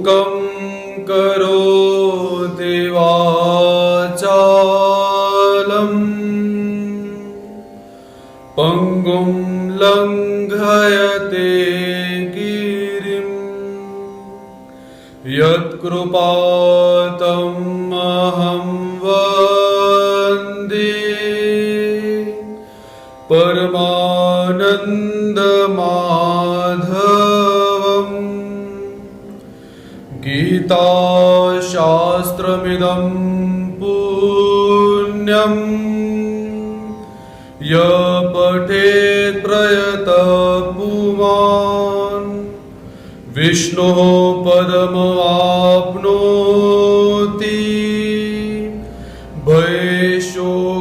मूकं करोति वाचालं पंगुं लंघयते गिरिं यत्कृपातमहं वन्दे परमानन्दमाधवम्। गीताशास्त्रमिदं पुण्यं यः पठेत् प्रयतः पुमान् विष्णोः पदमवाप्नोति भयशोकादिवर्जितः।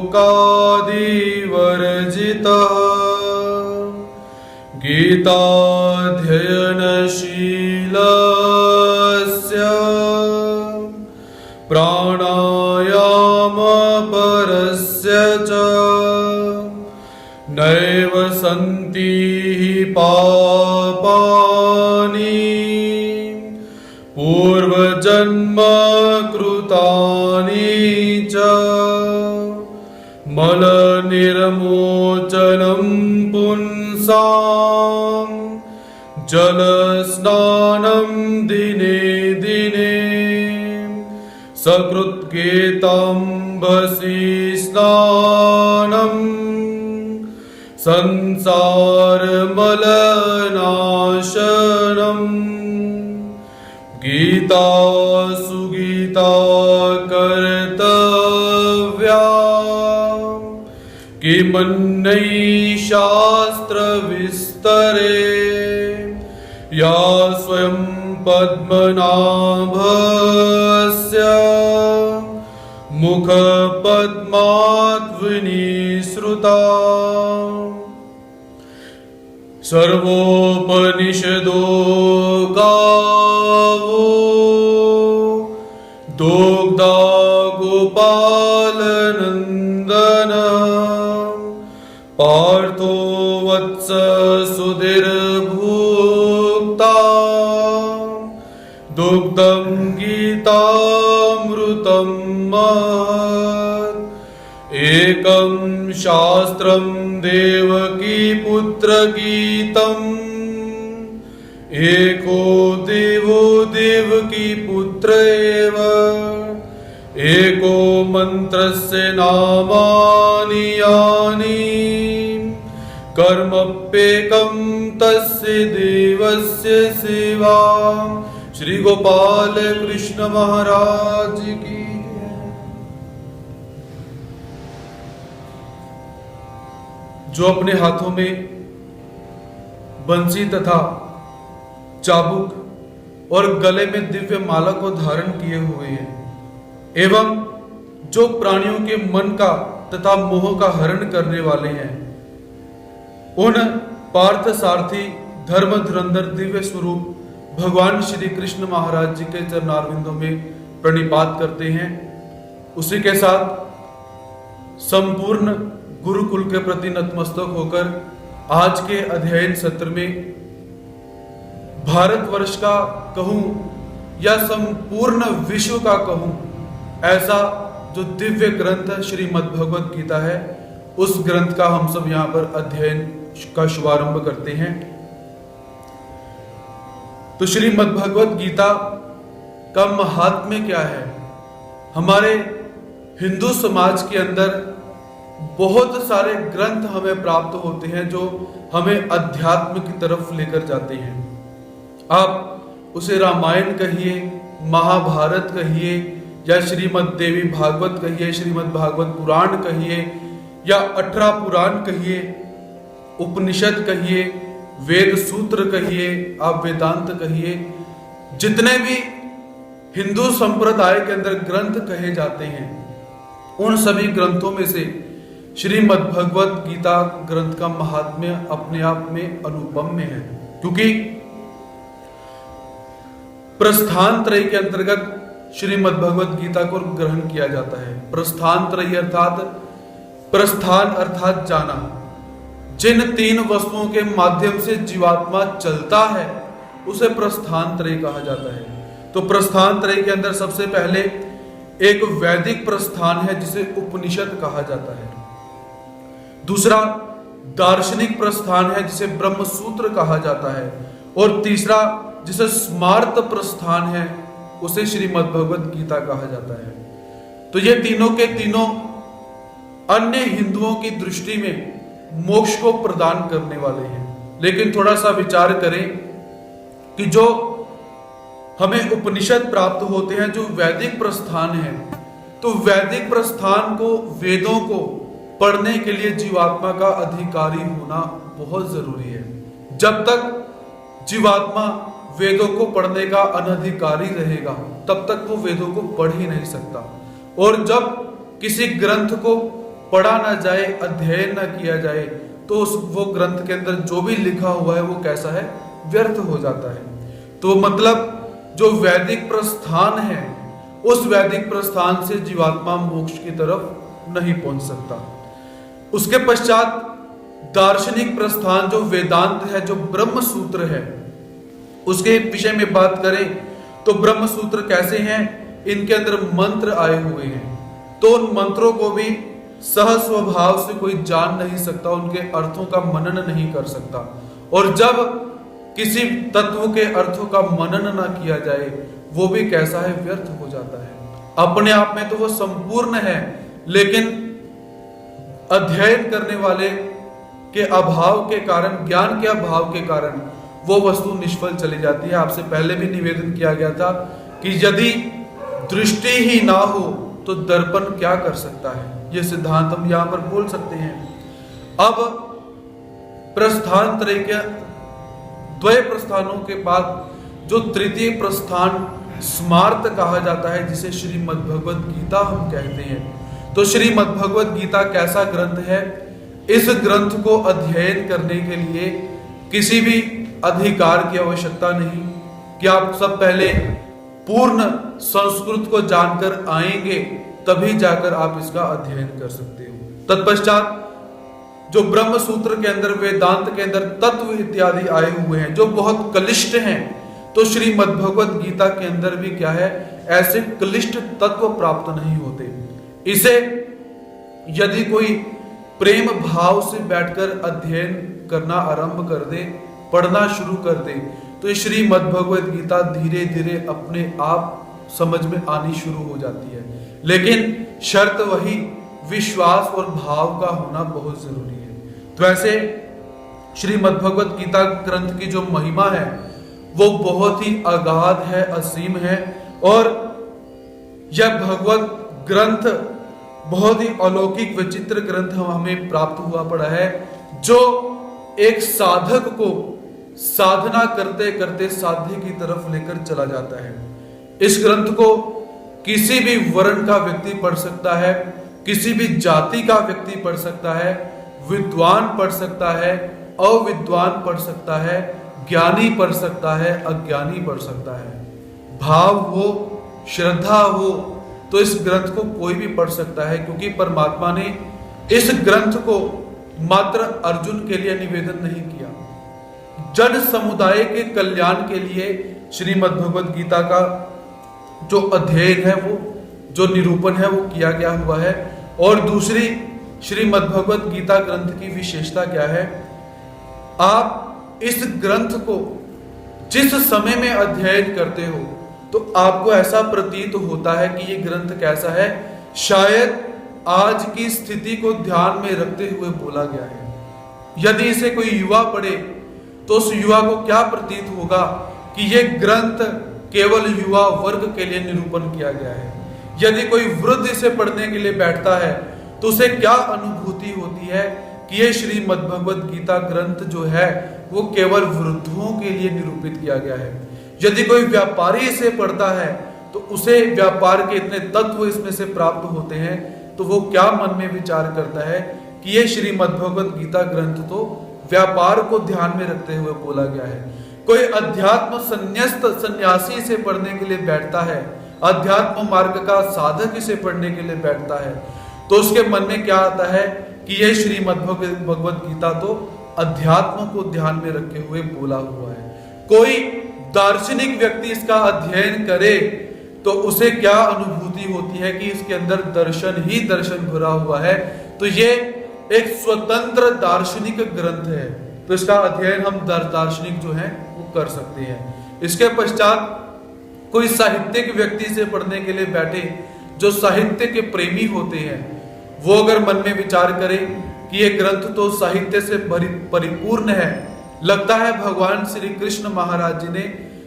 गीताध्ययनशीलस्य प्राणायामपरस्य च नैव सन्ति पापानि पूर्वजन्म कृतानि च। मलनिर्मोचनं पुंसां जलस्नानं दिने दिने सकृत्केताम्बसी स्नानम् संसारमलनाशनम्। गीता सुगीता कर्तव्या किमन्यै शास्त्रविस्तरे या स्वयं पद्मनाभस्य मुखपद्मात् विनिसृता। सर्वोपनिषदो गावो दोग्धा गोपालनन्दन पार्थो वत्स सुधीर्भुक्ता दुग्धं गीतामृतं महत्। एकं शास्त्रं देवकी पुत्रगीतम् एको देवो देवकी पुत्र एव एको मंत्रस्य नामानि यानि कर्मप्येकं तस्य देवस्य सेवा। श्री गोपाल कृष्ण महाराज की। जो अपने हाथों में बंसी तथा चाबुक और गले में दिव्य माला को धारण किए हुए हैं एवं जो प्राणियों के मन का तथा मोह का हरण करने वाले हैं, उन पार्थ सारथी धर्म धुरंधर दिव्य स्वरूप भगवान श्री कृष्ण महाराज जी के चरणारविंदों में प्रणिपात करते हैं। उसी के साथ संपूर्ण गुरुकुल के प्रति नतमस्तक होकर आज के अध्ययन सत्र में भारतवर्ष का कहूं या संपूर्ण विश्व का कहूं, ऐसा जो दिव्य ग्रंथ श्रीमद् भगवत गीता है, उस ग्रंथ का हम सब यहाँ पर अध्ययन का शुभारंभ करते हैं। तो श्रीमद् भगवत गीता का महात्म्य क्या है? हमारे हिंदू समाज के अंदर बहुत सारे ग्रंथ हमें प्राप्त होते हैं जो हमें अध्यात्म की तरफ लेकर जाते हैं। आप उसे रामायण कहिए, महाभारत कहिए, या श्रीमद् देवी भागवत कहिए, श्रीमद् भागवत पुराण कहिए, या 18 पुराण कहिए, उपनिषद कहिए, वेद सूत्र कहिए, आप वेदांत कहिए, जितने भी हिंदू संप्रदाय के अंदर ग्रंथ कहे जाते हैं, उन सभी ग्रंथों में से श्रीमद् भगवत गीता ग्रंथ का महात्म्य अपने आप में अनुपम्य है। क्योंकि प्रस्थान त्रय के अंतर्गत श्रीमद् भगवत गीता को ग्रहण किया जाता है। प्रस्थान त्रय अर्थात प्रस्थान अर्थात जाना। जिन 3 वस्तुओं के माध्यम से जीवात्मा चलता है उसे प्रस्थान त्रय कहा जाता है। तो प्रस्थान त्रय के अंदर सबसे पहले एक वैदिक प्रस्थान है जिसे उपनिषद कहा जाता है। दूसरा दार्शनिक प्रस्थान है जिसे ब्रह्म सूत्र कहा जाता है। और तीसरा जिसे स्मार्त प्रस्थान है उसे श्रीमद् भगवद गीता कहा जाता है। तो ये तीनों के तीनों अन्य हिंदुओं की दृष्टि में मोक्ष को प्रदान करने वाले हैं। लेकिन थोड़ा सा विचार करें कि जो हमें उपनिषद प्राप्त होते हैं, जो वैदिक प्रस्थान है, तो वैदिक प्रस्थान को, वेदों को पढ़ने के लिए जीवात्मा का अधिकारी होना बहुत जरूरी है। जब तक जीवात्मा वेदों को पढ़ने का अनधिकारी रहेगा तब तक वो वेदों को पढ़ ही नहीं सकता। और जब किसी ग्रंथ को पढ़ा ना जाए, अध्ययन ना किया जाए, तो वो ग्रंथ के अंदर जो भी लिखा हुआ है वो कैसा है, व्यर्थ हो जाता है। तो मतलब जो वैदिक प्रस्थान है, उस वैदिक प्रस्थान से जीवात्मा मोक्ष की तरफ नहीं पहुंच सकता। उसके पश्चात दार्शनिक प्रस्थान जो वेदांत है, जो ब्रह्म सूत्र है, उसके विषय में बात करें तो ब्रह्म सूत्र कैसे हैं, इनके अंदर मंत्र आए हुए हैं। तो उन मंत्रों को भी सह स्वभाव से कोई जान नहीं सकता, उनके अर्थों का मनन नहीं कर सकता। और जब किसी तत्व के अर्थों का मनन ना किया जाए, वो भी कैसा है, व्यर्थ हो जाता है। अपने आप में तो वो संपूर्ण है, लेकिन अध्ययन करने वाले के अभाव के कारण, ज्ञान के अभाव के कारण वो वस्तु निष्फल चली जाती है। आपसे पहले भी निवेदन किया गया था कि यदि दृष्टि ही ना हो तो दर्पण क्या कर सकता है, ये सिद्धांत हम यहां पर बोल सकते हैं। अब प्रस्थान त्रय के द्वय प्रस्थानों के बाद जो तृतीय प्रस्थान स्मार्त कहा जाता है, जिसे श्रीमद् भगवद गीता हम कहते हैं। तो श्रीमद् भगवद गीता कैसा ग्रंथ है? इस ग्रंथ को अध्ययन करने के लिए किसी भी अधिकार की आवश्यकता नहीं कि आप सब पहले पूर्ण संस्कृत को जानकर आएंगे तभी जाकर आप इसका अध्ययन कर सकते हो। तत्पश्चात जो ब्रह्म सूत्र के अंदर, वेदांत के अंदर तत्व इत्यादि आए हुए हैं जो बहुत क्लिष्ट हैं, तो श्रीमद् भगवद गीता के अंदर भी क्या है, ऐसे क्लिष्ट तत्व प्राप्त नहीं होते। इसे यदि कोई प्रेम भाव से बैठकर अध्ययन करना आरंभ कर दे, पढ़ना शुरू कर दे, तो श्रीमद् भगवद गीता धीरे धीरे अपने आप समझ में आनी शुरू हो जाती है। लेकिन शर्त वही, विश्वास और भाव का होना बहुत जरूरी है। तो ऐसे श्रीमद् भगवद गीता ग्रंथ की जो महिमा है वो बहुत ही अगाध है, असीम है। और यह भगवत ग्रंथ बहुत ही अलौकिक विचित्र ग्रंथ हमें प्राप्त हुआ पड़ा है, जो एक साधक को साधना करते करते साध्य की तरफ लेकर चला जाता है। इस ग्रंथ को किसी भी वर्ण का व्यक्ति पढ़ सकता है, किसी भी जाति का व्यक्ति पढ़ सकता है, विद्वान पढ़ सकता है, अविद्वान पढ़ सकता है, ज्ञानी पढ़ सकता है, अज्ञानी पढ़ सकता है। भाव हो, श्रद्धा हो, तो इस ग्रंथ को कोई भी पढ़ सकता है, क्योंकि परमात्मा ने इस ग्रंथ को मात्र अर्जुन के लिए निवेदन नहीं किया, जन समुदाय के कल्याण के लिए श्रीमद् भगवद गीता का जो अध्ययन है, वो जो निरूपण है, वो किया गया हुआ है। और दूसरी श्रीमद् भगवद गीता ग्रंथ की विशेषता क्या है, आप इस ग्रंथ को जिस समय में अध्ययन करते हो तो आपको ऐसा प्रतीत होता है कि ये ग्रंथ कैसा है, शायद आज की स्थिति को ध्यान में रखते हुए बोला गया है। यदि इसे कोई युवा पढ़े तो उस युवा को क्या प्रतीत होगा कि ये ग्रंथ केवल युवा वर्ग के लिए निरूपण किया गया है। यदि कोई वृद्ध इसे पढ़ने के लिए बैठता है तो उसे क्या अनुभूति होती है कि ये श्रीमद् भगवद गीता ग्रंथ जो है वो केवल वृद्धों के लिए निरूपित किया गया है। यदि कोई व्यापारी इसे पढ़ता है तो उसे व्यापार के इतने तत्व इसमें से प्राप्त होते हैं, तो वो क्या मन में विचार करता है कि ये श्रीमद् भगवद गीता ग्रंथ तो व्यापार को ध्यान में रखते हुए बोला गया है। कोई अध्यात्म संन्यास्त सन्यासी इसे पढ़ने के लिए बैठता है, अध्यात्म मार्ग का साधक इसे पढ़ने के लिए बैठता है, तो उसके मन में क्या आता है कि यह श्रीमद् भगवद गीता तो अध्यात्म को ध्यान में रखे हुए बोला हुआ है। कोई दार्शनिक व्यक्ति इसका अध्ययन करे तो उसे क्या अनुभूति होती है कि इसके अंदर दर्शन ही दर्शन भरा हुआ है। तो ये एक स्वतंत्र दार्शनिक ग्रंथ है, तो इसका अध्ययन हम दार्शनिक जो है वो कर सकते हैं। इसके पश्चात कोई साहित्यिक व्यक्ति से पढ़ने के लिए बैठे, जो साहित्य के प्रेमी होते हैं, वो अगर मन में विचार करे कि ये ग्रंथ तो साहित्य से परिपूर्ण है, लगता है भगवान श्री कृष्ण महाराज जी ने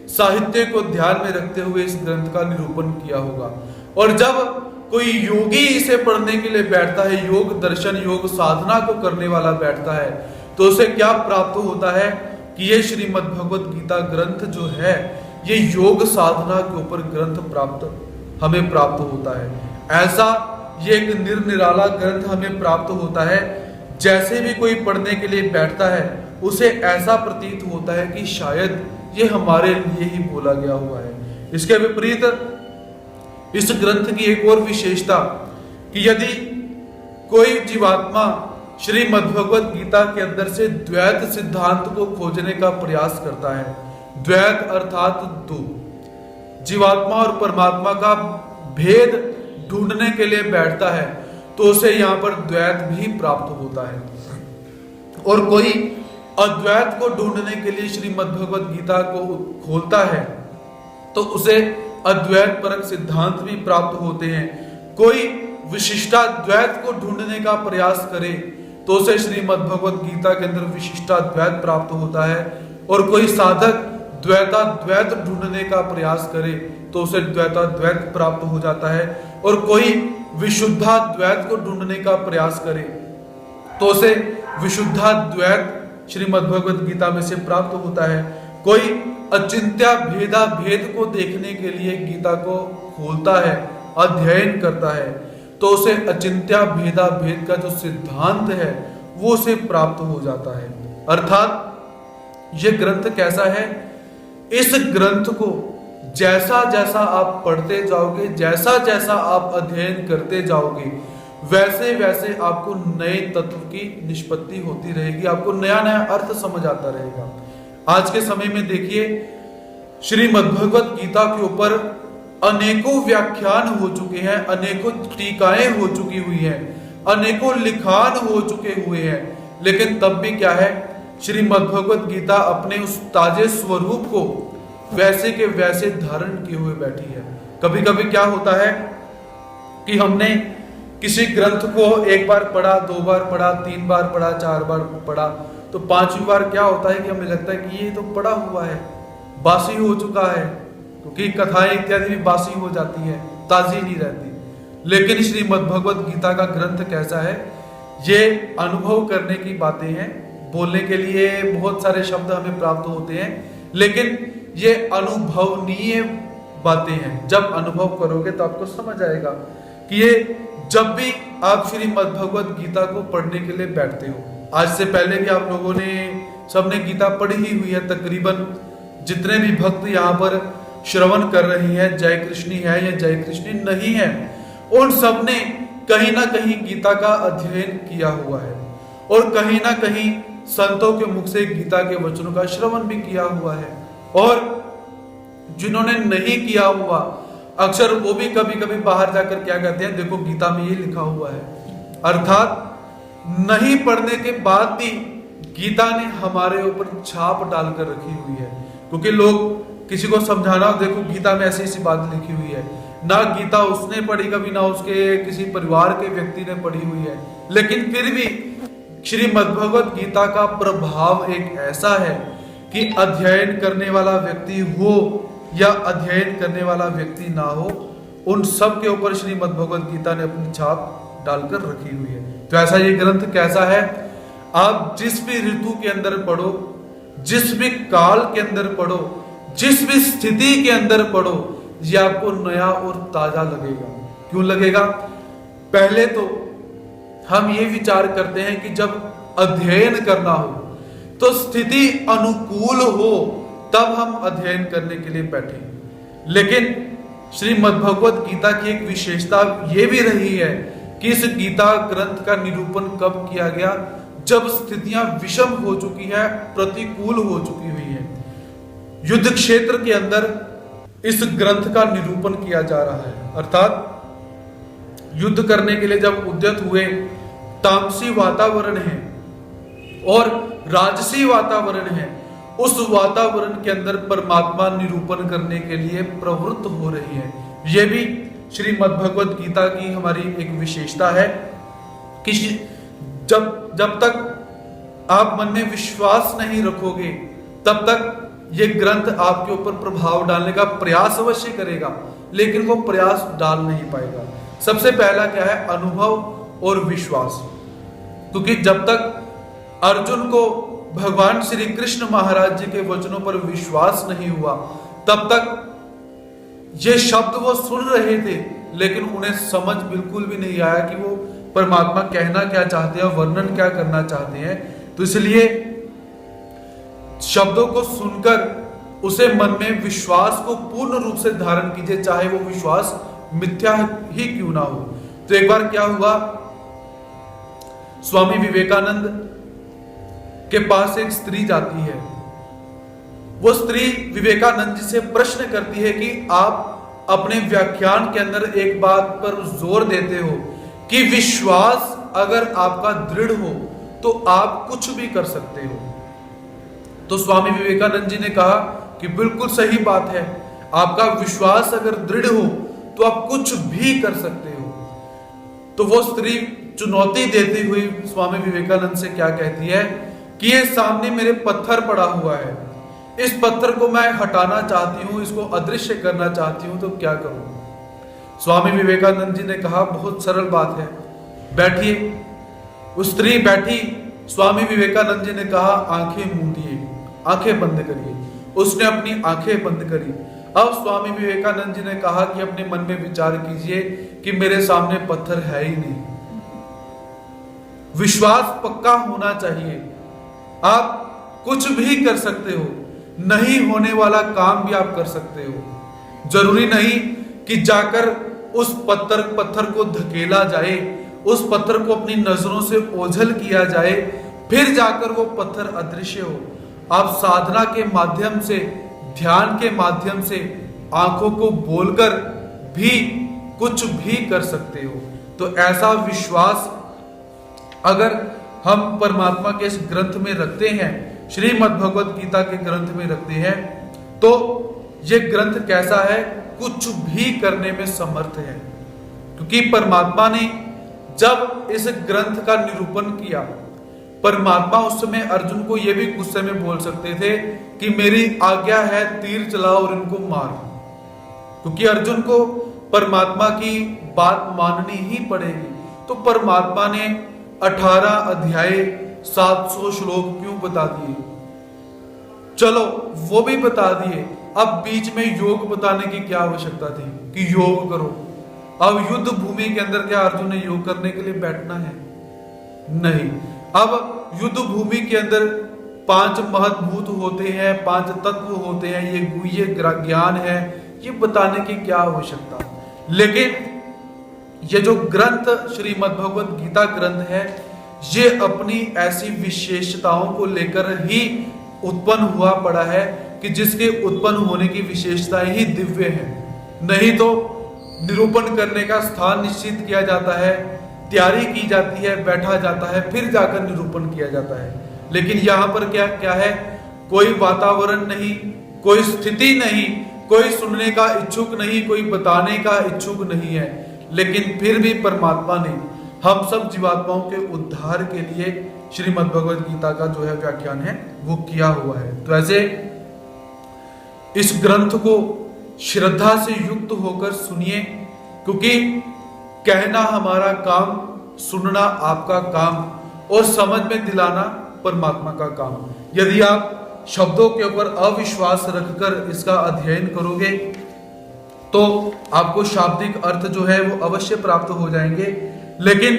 साहित्य को ध्यान में रखते हुए इस ग्रंथ का निरूपण किया होगा। और जब कोई योगी इसे पढ़ने के लिए बैठता है, योग दर्शन योग साधना को करने वाला बैठता है, तो उसे क्या प्राप्त होता है कि ये श्रीमद् भगवत गीता ग्रंथ जो है ये योग साधना के ऊपर ग्रंथ हमें प्राप्त होता है। ऐसा ये एक निराला ग्रंथ हमें प्राप्त होता है। जैसे भी कोई पढ़ने के लिए बैठता है उसे ऐसा प्रतीत होता है कि शायद ये हमारे लिए ही बोला गया हुआ है। इसके विपरीत इस ग्रंथ की एक और विशेषता कि यदि कोई जीवात्मा श्रीमद्भगवत गीता के अंदर से द्वैत सिद्धांत को खोजने का प्रयास करता है, द्वैत अर्थात दो, जीवात्मा और परमात्मा का भेद ढूंढने के लिए बैठता है, तो उसे यहाँ पर द्वैत भी प्राप्त होता है। और कोई अद्वैत को ढूंढने के लिए श्रीमद्भगवत गीता को खोलता है तो उसे अद्वैत परक सिद्धांत भी प्राप्त होते हैं। कोई विशिष्टाद्वैत को ढूंढने का प्रयास करे तो उसे श्रीमद्भगवत गीता के अंदर विशिष्टाद्वैत प्राप्त होता है। और कोई साधक द्वैताद्वैत ढूंढने का प्रयास करे तो उसे द्वैताद्वैत प्राप्त हो जाता है। और कोई विशुद्धाद्वैत को ढूंढने का प्रयास करे तो उसे विशुद्धाद्वैत श्रीमद्भगवत गीता में से प्राप्त होता है। कोई अचिंत्य भेदा भेद को देखने के लिए गीता को खोलता है, अध्ययन करता है, तो उसे अचिंत्य भेदा भेद का जो सिद्धांत है वो उसे प्राप्त हो जाता है। अर्थात ये ग्रंथ कैसा है, इस ग्रंथ को जैसा जैसा आप पढ़ते जाओगे, जैसा जैसा आप अध्ययन करते जाओगे, वैसे वैसे आपको नए तत्व की निष्पत्ति होती रहेगी, आपको नया नया अर्थ समझ आता रहेगा। आज के समय में देखिए श्रीमद्भगवत गीता के ऊपर अनेकों व्याख्यान हो चुके हैं, अनेकों टीकाएं हो चुकी हुई हैं, अनेकों लिखान हो चुके हुए हैं, लेकिन तब भी क्या है, श्रीमद्भगवत गीता अपने उस ताजे स्वरूप को वैसे के वैसे धारण किए हुए बैठी है। कभी कभी क्या होता है कि हमने किसी ग्रंथ को एक बार पढ़ा, दो बार पढ़ा, तीन बार पढ़ा, चार बार पढ़ा, तो पांचवी बार क्या होता है कि हमें लगता है कि ये तो पढ़ा हुआ है, बासी हो चुका है, क्योंकि कथाएं इत्यादि भी बासी हो जाती है, ताजी नहीं रहती। लेकिन श्रीमद्भगवत गीता का ग्रंथ कैसा है, ये अनुभव करने की बातें हैं। बोलने के लिए बहुत सारे शब्द हमें प्राप्त होते हैं, लेकिन ये अनुभवनीय बातें हैं। जब अनुभव करोगे तो आपको समझ आएगा कि ये जब भी आप श्रीमद्भगवत गीता को पढ़ने के लिए बैठते हो, आज से पहले भी आप लोगों ने सबने गीता पढ़ी ही हुई है, तकरीबन जितने भी भक्त यहाँ पर श्रवण कर रही हैं, जय कृष्णी है या जय कृष्णी नहीं है, उन सब ने कहीं ना कहीं गीता का अध्ययन किया हुआ है और कहीं ना कहीं संतों के मुख से गीता के वचनों का श्रवण भी किया हुआ है। और जिन्होंने नहीं किया हुआ, अक्सर वो भी कभी कभी बाहर जाकर क्या कहते हैं, देखो गीता में ये लिखा हुआ है। अर्थात नहीं पढ़ने के बाद भी गीता ने हमारे ऊपर छाप डालकर रखी हुई है, क्योंकि लोग किसी को समझाना, देखो गीता में ऐसी ऐसी बात लिखी हुई है, ना गीता उसने पढ़ी कभी, ना उसके किसी परिवार के व्यक्ति ने पढ़ी हुई है, लेकिन फिर भी श्रीमद्भगवत गीता का प्रभाव एक ऐसा है कि अध्ययन करने वाला व्यक्ति हो या अध्ययन करने वाला व्यक्ति ना हो, उन सब के ऊपर श्रीमद्भगवत गीता ने अपनी छाप डालकर रखी हुई है। तो ऐसा ये ग्रंथ कैसा है, आप जिस भी ऋतु के अंदर पढ़ो, जिस भी काल के अंदर पढ़ो, जिस भी स्थिति के अंदर पढ़ो, ये आपको नया और ताजा लगेगा। क्यों लगेगा? पहले तो हम ये विचार करते हैं कि जब अध्ययन करना हो तो स्थिति अनुकूल हो तब हम अध्ययन करने के लिए बैठे। लेकिन श्रीमद्भगवत गीता की एक विशेषता ये भी रही है कि इस गीता ग्रंथ का निरूपण कब किया गया, जब स्थितियां विषम हो चुकी है, प्रतिकूल हो चुकी हुई है, युद्ध क्षेत्र के अंदर इस ग्रंथ का निरूपण किया जा रहा है। अर्थात युद्ध करने के लिए जब उद्यत हुए, तामसी वातावरण है और राजसी वातावरण है, उस वातावरण के अंदर परमात्मा निरूपण करने के लिए प्रवृत्त हो रही है। यह भी श्रीमद् भगवत गीता की हमारी एक विशेषता है कि जब तक आप मन में विश्वास नहीं रखोगे, तब तक यह ग्रंथ आपके ऊपर प्रभाव डालने का प्रयास अवश्य करेगा, लेकिन वो प्रयास डाल नहीं पाएगा। सबसे पहला क्या है? अनुभव और विश्वास। क्योंकि जब तक अर्जुन को भगवान श्री कृष्ण महाराज जी के वचनों पर विश्वास नहीं हुआ, तब तक ये शब्द वो सुन रहे थे, लेकिन उन्हें समझ बिल्कुल भी नहीं आया कि वो परमात्मा कहना क्या चाहते हैं, वर्णन क्या करना चाहते हैं। तो इसलिए शब्दों को सुनकर उसे मन में विश्वास को पूर्ण रूप से धारण कीजिए, चाहे वो विश्वास मिथ्या ही क्यों ना हो। तो एक बार क्या हुआ, स्वामी विवेकानंद के पास एक स्त्री जाती है। वो स्त्री विवेकानंद जी से प्रश्न करती है कि आप अपने व्याख्यान के अंदर एक बात पर जोर देते हो कि विश्वास अगर आपका दृढ़ हो तो आप कुछ भी कर सकते हो। तो स्वामी विवेकानंद जी ने कहा कि बिल्कुल सही बात है, आपका विश्वास अगर दृढ़ हो तो आप कुछ भी कर सकते हो। तो वो स्त्री चुनौती देती हुई स्वामी विवेकानंद से क्या कहती है कि ये सामने मेरे पत्थर पड़ा हुआ है, इस पत्थर को मैं हटाना चाहती हूं, इसको अदृश्य करना चाहती हूं, तो क्या करूं? स्वामी विवेकानंद जी ने कहा बहुत सरल बात है, बैठिए। उस स्त्री बैठी। स्वामी विवेकानंद जी ने कहा आंखें मूंदिए, आंखें बंद करिए। उसने अपनी आंखें बंद करी। अब स्वामी विवेकानंद जी ने कहा कि अपने मन में विचार कीजिए कि मेरे सामने पत्थर है ही नहीं। विश्वास पक्का होना चाहिए, आप कुछ भी कर सकते हो, नहीं होने वाला काम भी आप कर सकते हो। जरूरी नहीं कि जाकर उस पत्थर को धकेला जाए, उस पत्थर को अपनी नजरों से ओझल किया जाए, फिर जाकर वो पत्थर अदृश्य हो। आप साधना के माध्यम से, ध्यान के माध्यम से, आंखों को बोलकर भी कुछ भी कर सकते हो। तो ऐसा विश्वास अगर हम परमात्मा के इस ग्रंथ में रखते हैं, श्रीमद् भगवत गीता के ग्रंथ में रखते हैं, तो ये ग्रंथ कैसा है? कुछ भी करने में समर्थ है। क्योंकि परमात्मा ने जब इस ग्रंथ का निरूपण किया, परमात्मा उस समय अर्जुन को यह भी गुस्से में बोल सकते थे कि मेरी आज्ञा है, तीर चलाओ और इनको मार। क्योंकि अर्जुन को परमात्मा की बात माननी ही पड़ेगी। तो परमात्मा ने 18 अध्याय 700 श्लोक क्यों बता दिए? चलो वो भी बता दिए, अब बीच में योग बताने की क्या आवश्यकता थी कि योग करो? अब युद्ध भूमि के अंदर क्या अर्जुन ने योग करने के लिए बैठना है? नहीं। अब युद्ध भूमि के अंदर 5 महत्भूत होते हैं, 5 तत्व होते हैं, ये गुह्य ज्ञान है, ये बताने की क्या आवश्यकता? लेकिन ये जो ग्रंथ श्रीमद् भगवत गीता ग्रंथ है, ये अपनी ऐसी विशेषताओं को लेकर ही उत्पन्न हुआ पड़ा है कि जिसके उत्पन्न होने की विशेषताएं ही दिव्य हैं। नहीं तो निरूपण करने का स्थान निश्चित किया जाता है, तैयारी की जाती है, बैठा जाता है, फिर जाकर निरूपण किया जाता है। लेकिन यहाँ पर क्या क्या है? कोई वातावरण नहीं, कोई स्थिति नहीं, कोई सुनने का इच्छुक नहीं, कोई बताने का इच्छुक नहीं है। लेकिन फिर भी परमात्मा ने हम सब जीवात्माओं के उद्धार के लिए श्रीमद् भगवत गीता का जो है व्याख्यान है वो किया हुआ है। तो ऐसे इस ग्रंथ को श्रद्धा से युक्त होकर सुनिए, क्योंकि कहना हमारा काम, सुनना आपका काम और समझ में दिलाना परमात्मा का काम। यदि आप शब्दों के ऊपर अविश्वास रखकर इसका अध्ययन करोगे तो आपको शाब्दिक अर्थ जो है वो अवश्य प्राप्त हो जाएंगे। लेकिन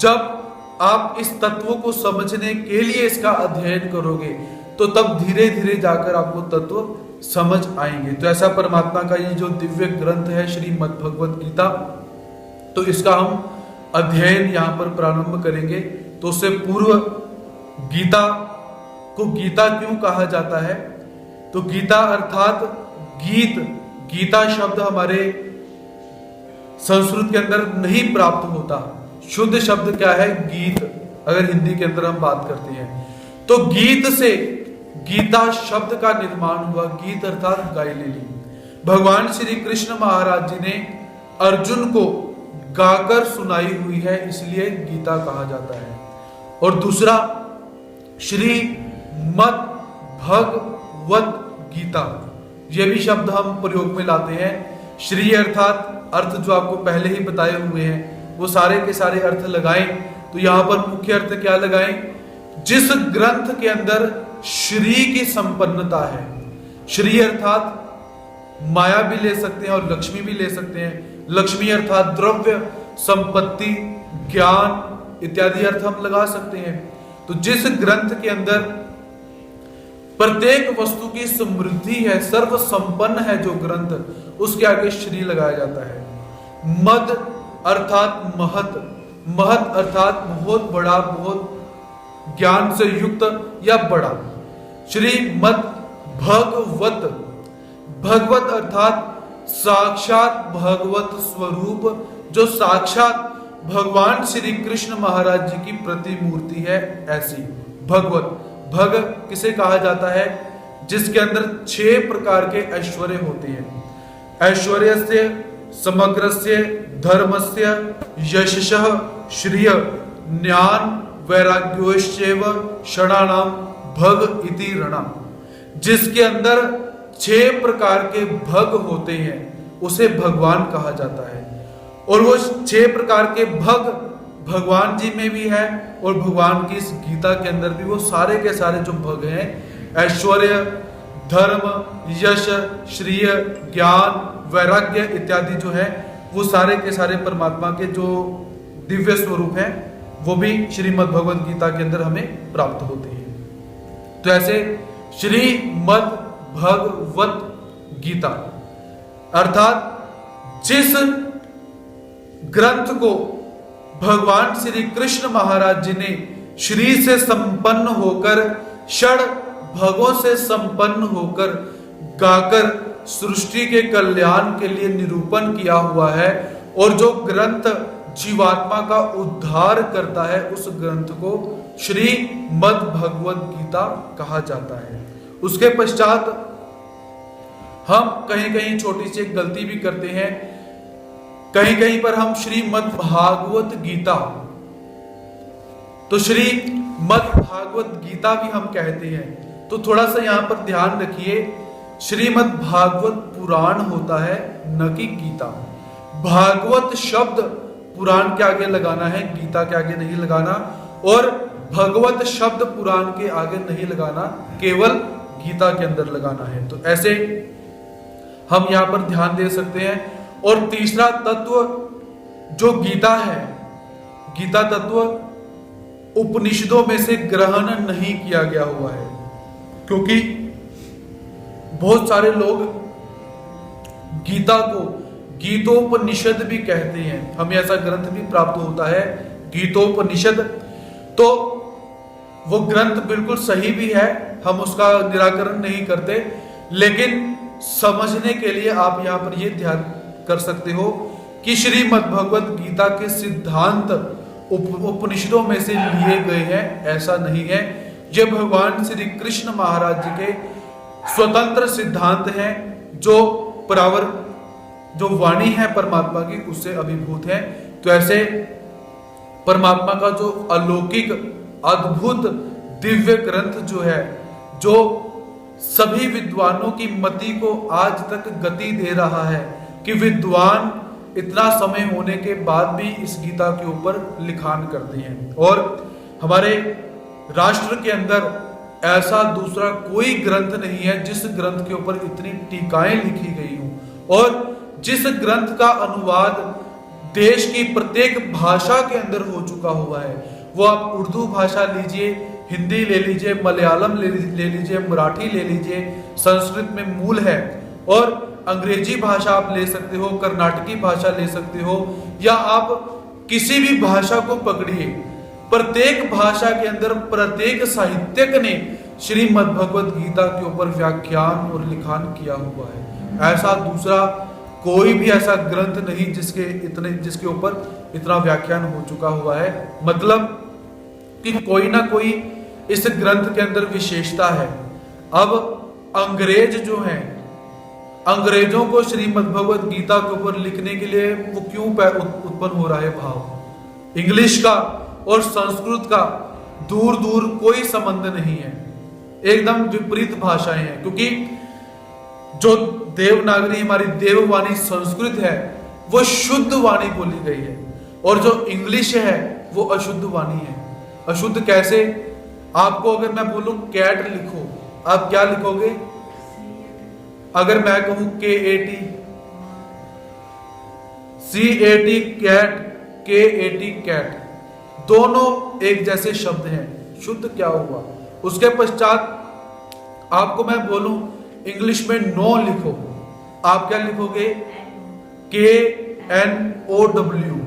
जब आप इस तत्व को समझने के लिए इसका अध्ययन करोगे तो तब धीरे धीरे जाकर आपको तत्व समझ आएंगे। तो ऐसा परमात्मा का ये जो दिव्य ग्रंथ है श्रीमद् भगवत गीता, तो इसका हम अध्ययन यहाँ पर प्रारंभ करेंगे। तो उससे पूर्व गीता को गीता क्यों कहा जाता है? तो गीता अर्थात गीत, गीता शब्द हमारे संस्कृत के अंदर नहीं प्राप्त होता। शुद्ध शब्द क्या है? गीत। अगर हिंदी के अंदर हम बात करते हैं तो गीत से गीता शब्द का निर्माण हुआ। गीत अर्थात गाय लीली। भगवान श्री कृष्ण महाराज जी ने अर्जुन को गाकर सुनाई हुई है, इसलिए गीता कहा जाता है। और दूसरा श्रीमद् भगवत गीता, यह भी शब्द हम प्रयोग में लाते हैं। श्री अर्थात अर्थ जो आपको पहले ही बताए हुए हैं, वो सारे के सारे अर्थ लगाएं तो यहां पर मुख्य अर्थ क्या लगाएं? जिस ग्रंथ के अंदर श्री की संपन्नता है। श्री अर्थात माया भी ले सकते हैं और लक्ष्मी भी ले सकते हैं। लक्ष्मी अर्थात द्रव्य, संपत्ति, ज्ञान इत्यादि अर्थ हम लगा सकते हैं। तो जिस ग्रंथ के अंदर प्रत्येक वस्तु की समृद्धि है, सर्व संपन्न है जो ग्रंथ, उसके आगे श्री लगाया जाता है। मद अर्थात महत, महत अर्थात बहुत बड़ा, बहुत ज्ञान से युक्त या बड़ा। श्रीमद् भगवत, भगवत अर्थात साक्षात भगवत स्वरूप, जो साक्षात भगवान श्री कृष्ण महाराज जी की प्रतिमूर्ति है, ऐसी भगवत। भग किसे कहा जाता है? जिसके अंदर 6 प्रकार के ऐश्वर्य होते हैं। ऐश्वर्यस्य, समग्रस्य, धर्मस्य, यशः, श्रिय, ज्ञान, वैराग्योश्चैव षडाणाम भग इति रणा। जिसके अंदर 6 प्रकार के भग होते हैं उसे भगवान कहा जाता है। और वो 6 प्रकार के भग भगवान जी में भी है और भगवान की इस गीता के अंदर भी वो सारे के सारे जो भग हैं, ऐश्वर्य, धर्म, यश, श्रिय, ज्ञान, वैराग्य इत्यादि जो है, वो सारे के सारे परमात्मा के जो दिव्य स्वरूप हैं वो भी श्रीमद् भगवद गीता के अंदर हमें प्राप्त होते हैं। तो ऐसे श्रीमद् भगवत गीता अर्थात जिस ग्रंथ को भगवान श्री कृष्ण महाराज जी ने श्री से संपन्न होकर, षड भगों से संपन्न होकर गाकर सृष्टि के कल्याण के लिए निरूपण किया हुआ है, और जो ग्रंथ जीवात्मा का उद्धार करता है, उस ग्रंथ को श्रीमद् भगवद गीता कहा जाता है। उसके पश्चात हम कहीं कहीं छोटी सी एक गलती भी करते हैं। कहीं कहीं पर हम श्रीमद् भागवत गीता, तो श्रीमद् भागवत गीता भी हम कहते हैं। तो थोड़ा सा यहां पर ध्यान रखिए, श्रीमद् भागवत पुराण होता है, न कि गीता। भागवत शब्द पुराण के आगे लगाना है, गीता के आगे नहीं लगाना, और भगवत शब्द पुराण के आगे नहीं लगाना, केवल गीता के अंदर लगाना है। तो ऐसे हम यहां पर ध्यान दे सकते हैं। और तीसरा तत्व जो गीता है, गीता तत्व उपनिषदों में से ग्रहण नहीं किया गया हुआ है, क्योंकि बहुत सारे लोग गीता को गीतोपनिषद भी कहते हैं। हमें ऐसा ग्रंथ भी प्राप्त होता है, गीतोपनिषद। तो वो ग्रंथ बिल्कुल सही भी है, हम उसका निराकरण नहीं करते, लेकिन समझने के लिए आप यहां पर यह ध्यान कर सकते हो कि श्रीमद् भगवद गीता के सिद्धांत उपनिषदों में से लिए गए हैं, ऐसा नहीं है। ये भगवान श्री कृष्ण महाराज जी के स्वतंत्र सिद्धांत हैं, जो परावर जो वाणी है परमात्मा की, उससे अभिभूत है। तो ऐसे परमात्मा का जो अलौकिक अद्भुत दिव्य ग्रंथ जो है, जो सभी विद्वानों की मति को आज तक गति दे रहा है, कि विद्वान इतना समय होने के बाद भी इस गीता के ऊपर लिखान करते हैं। और हमारे राष्ट्र के अंदर ऐसा दूसरा कोई ग्रंथ नहीं है जिस ग्रंथ के ऊपर इतनी टीकाएं लिखी गई हों, और जिस ग्रंथ का अनुवाद देश की प्रत्येक भाषा के अंदर हो चुका हुआ है। वो आप उर्दू भाषा लीजिए, हिंदी ले लीजिए, मलयालम ले लीजिए, मराठी ले लीजिए, संस्कृत में मूल है, और अंग्रेजी भाषा आप ले सकते हो, कर्नाटकी भाषा ले सकते हो, या आप किसी भी भाषा को पकड़िए। प्रत्येक भाषा के अंदर प्रत्येक साहित्यक ने श्रीमद् भगवत गीता के ऊपर व्याख्यान और लिखान किया हुआ है। ऐसा दूसरा कोई भी ऐसा ग्रंथ नहीं जिसके ऊपर इतना व्याख्यान हो चुका हुआ है। मतलब कि कोई ना कोई इस ग्रंथ के अंदर विशेषता है। अब अंग्रेज जो हैं, अंग्रेजों को श्रीमद् भगवत गीता के ऊपर लिखने के लिए वो क्यों उत्पन्न हो रहा है भाव? इंग्लिश का और संस्कृत का दूर दूर कोई संबंध नहीं है, एकदम विपरीत भाषाएं हैं। क्योंकि जो देवनागरी हमारी देववाणी संस्कृत है वो शुद्ध वाणी बोली गई है, और जो इंग्लिश है वो अशुद्ध वाणी है। अशुद्ध कैसे? आपको अगर मैं बोलूं कैट लिखो, आप क्या लिखोगे? अगर मैं कहूं KAT, CAT cat, KAT cat, दोनों एक जैसे शब्द हैं। शुद्ध क्या हुआ? उसके पश्चात आपको मैं बोलूं इंग्लिश में नो लिखो, आप क्या लिखोगे? KNOW,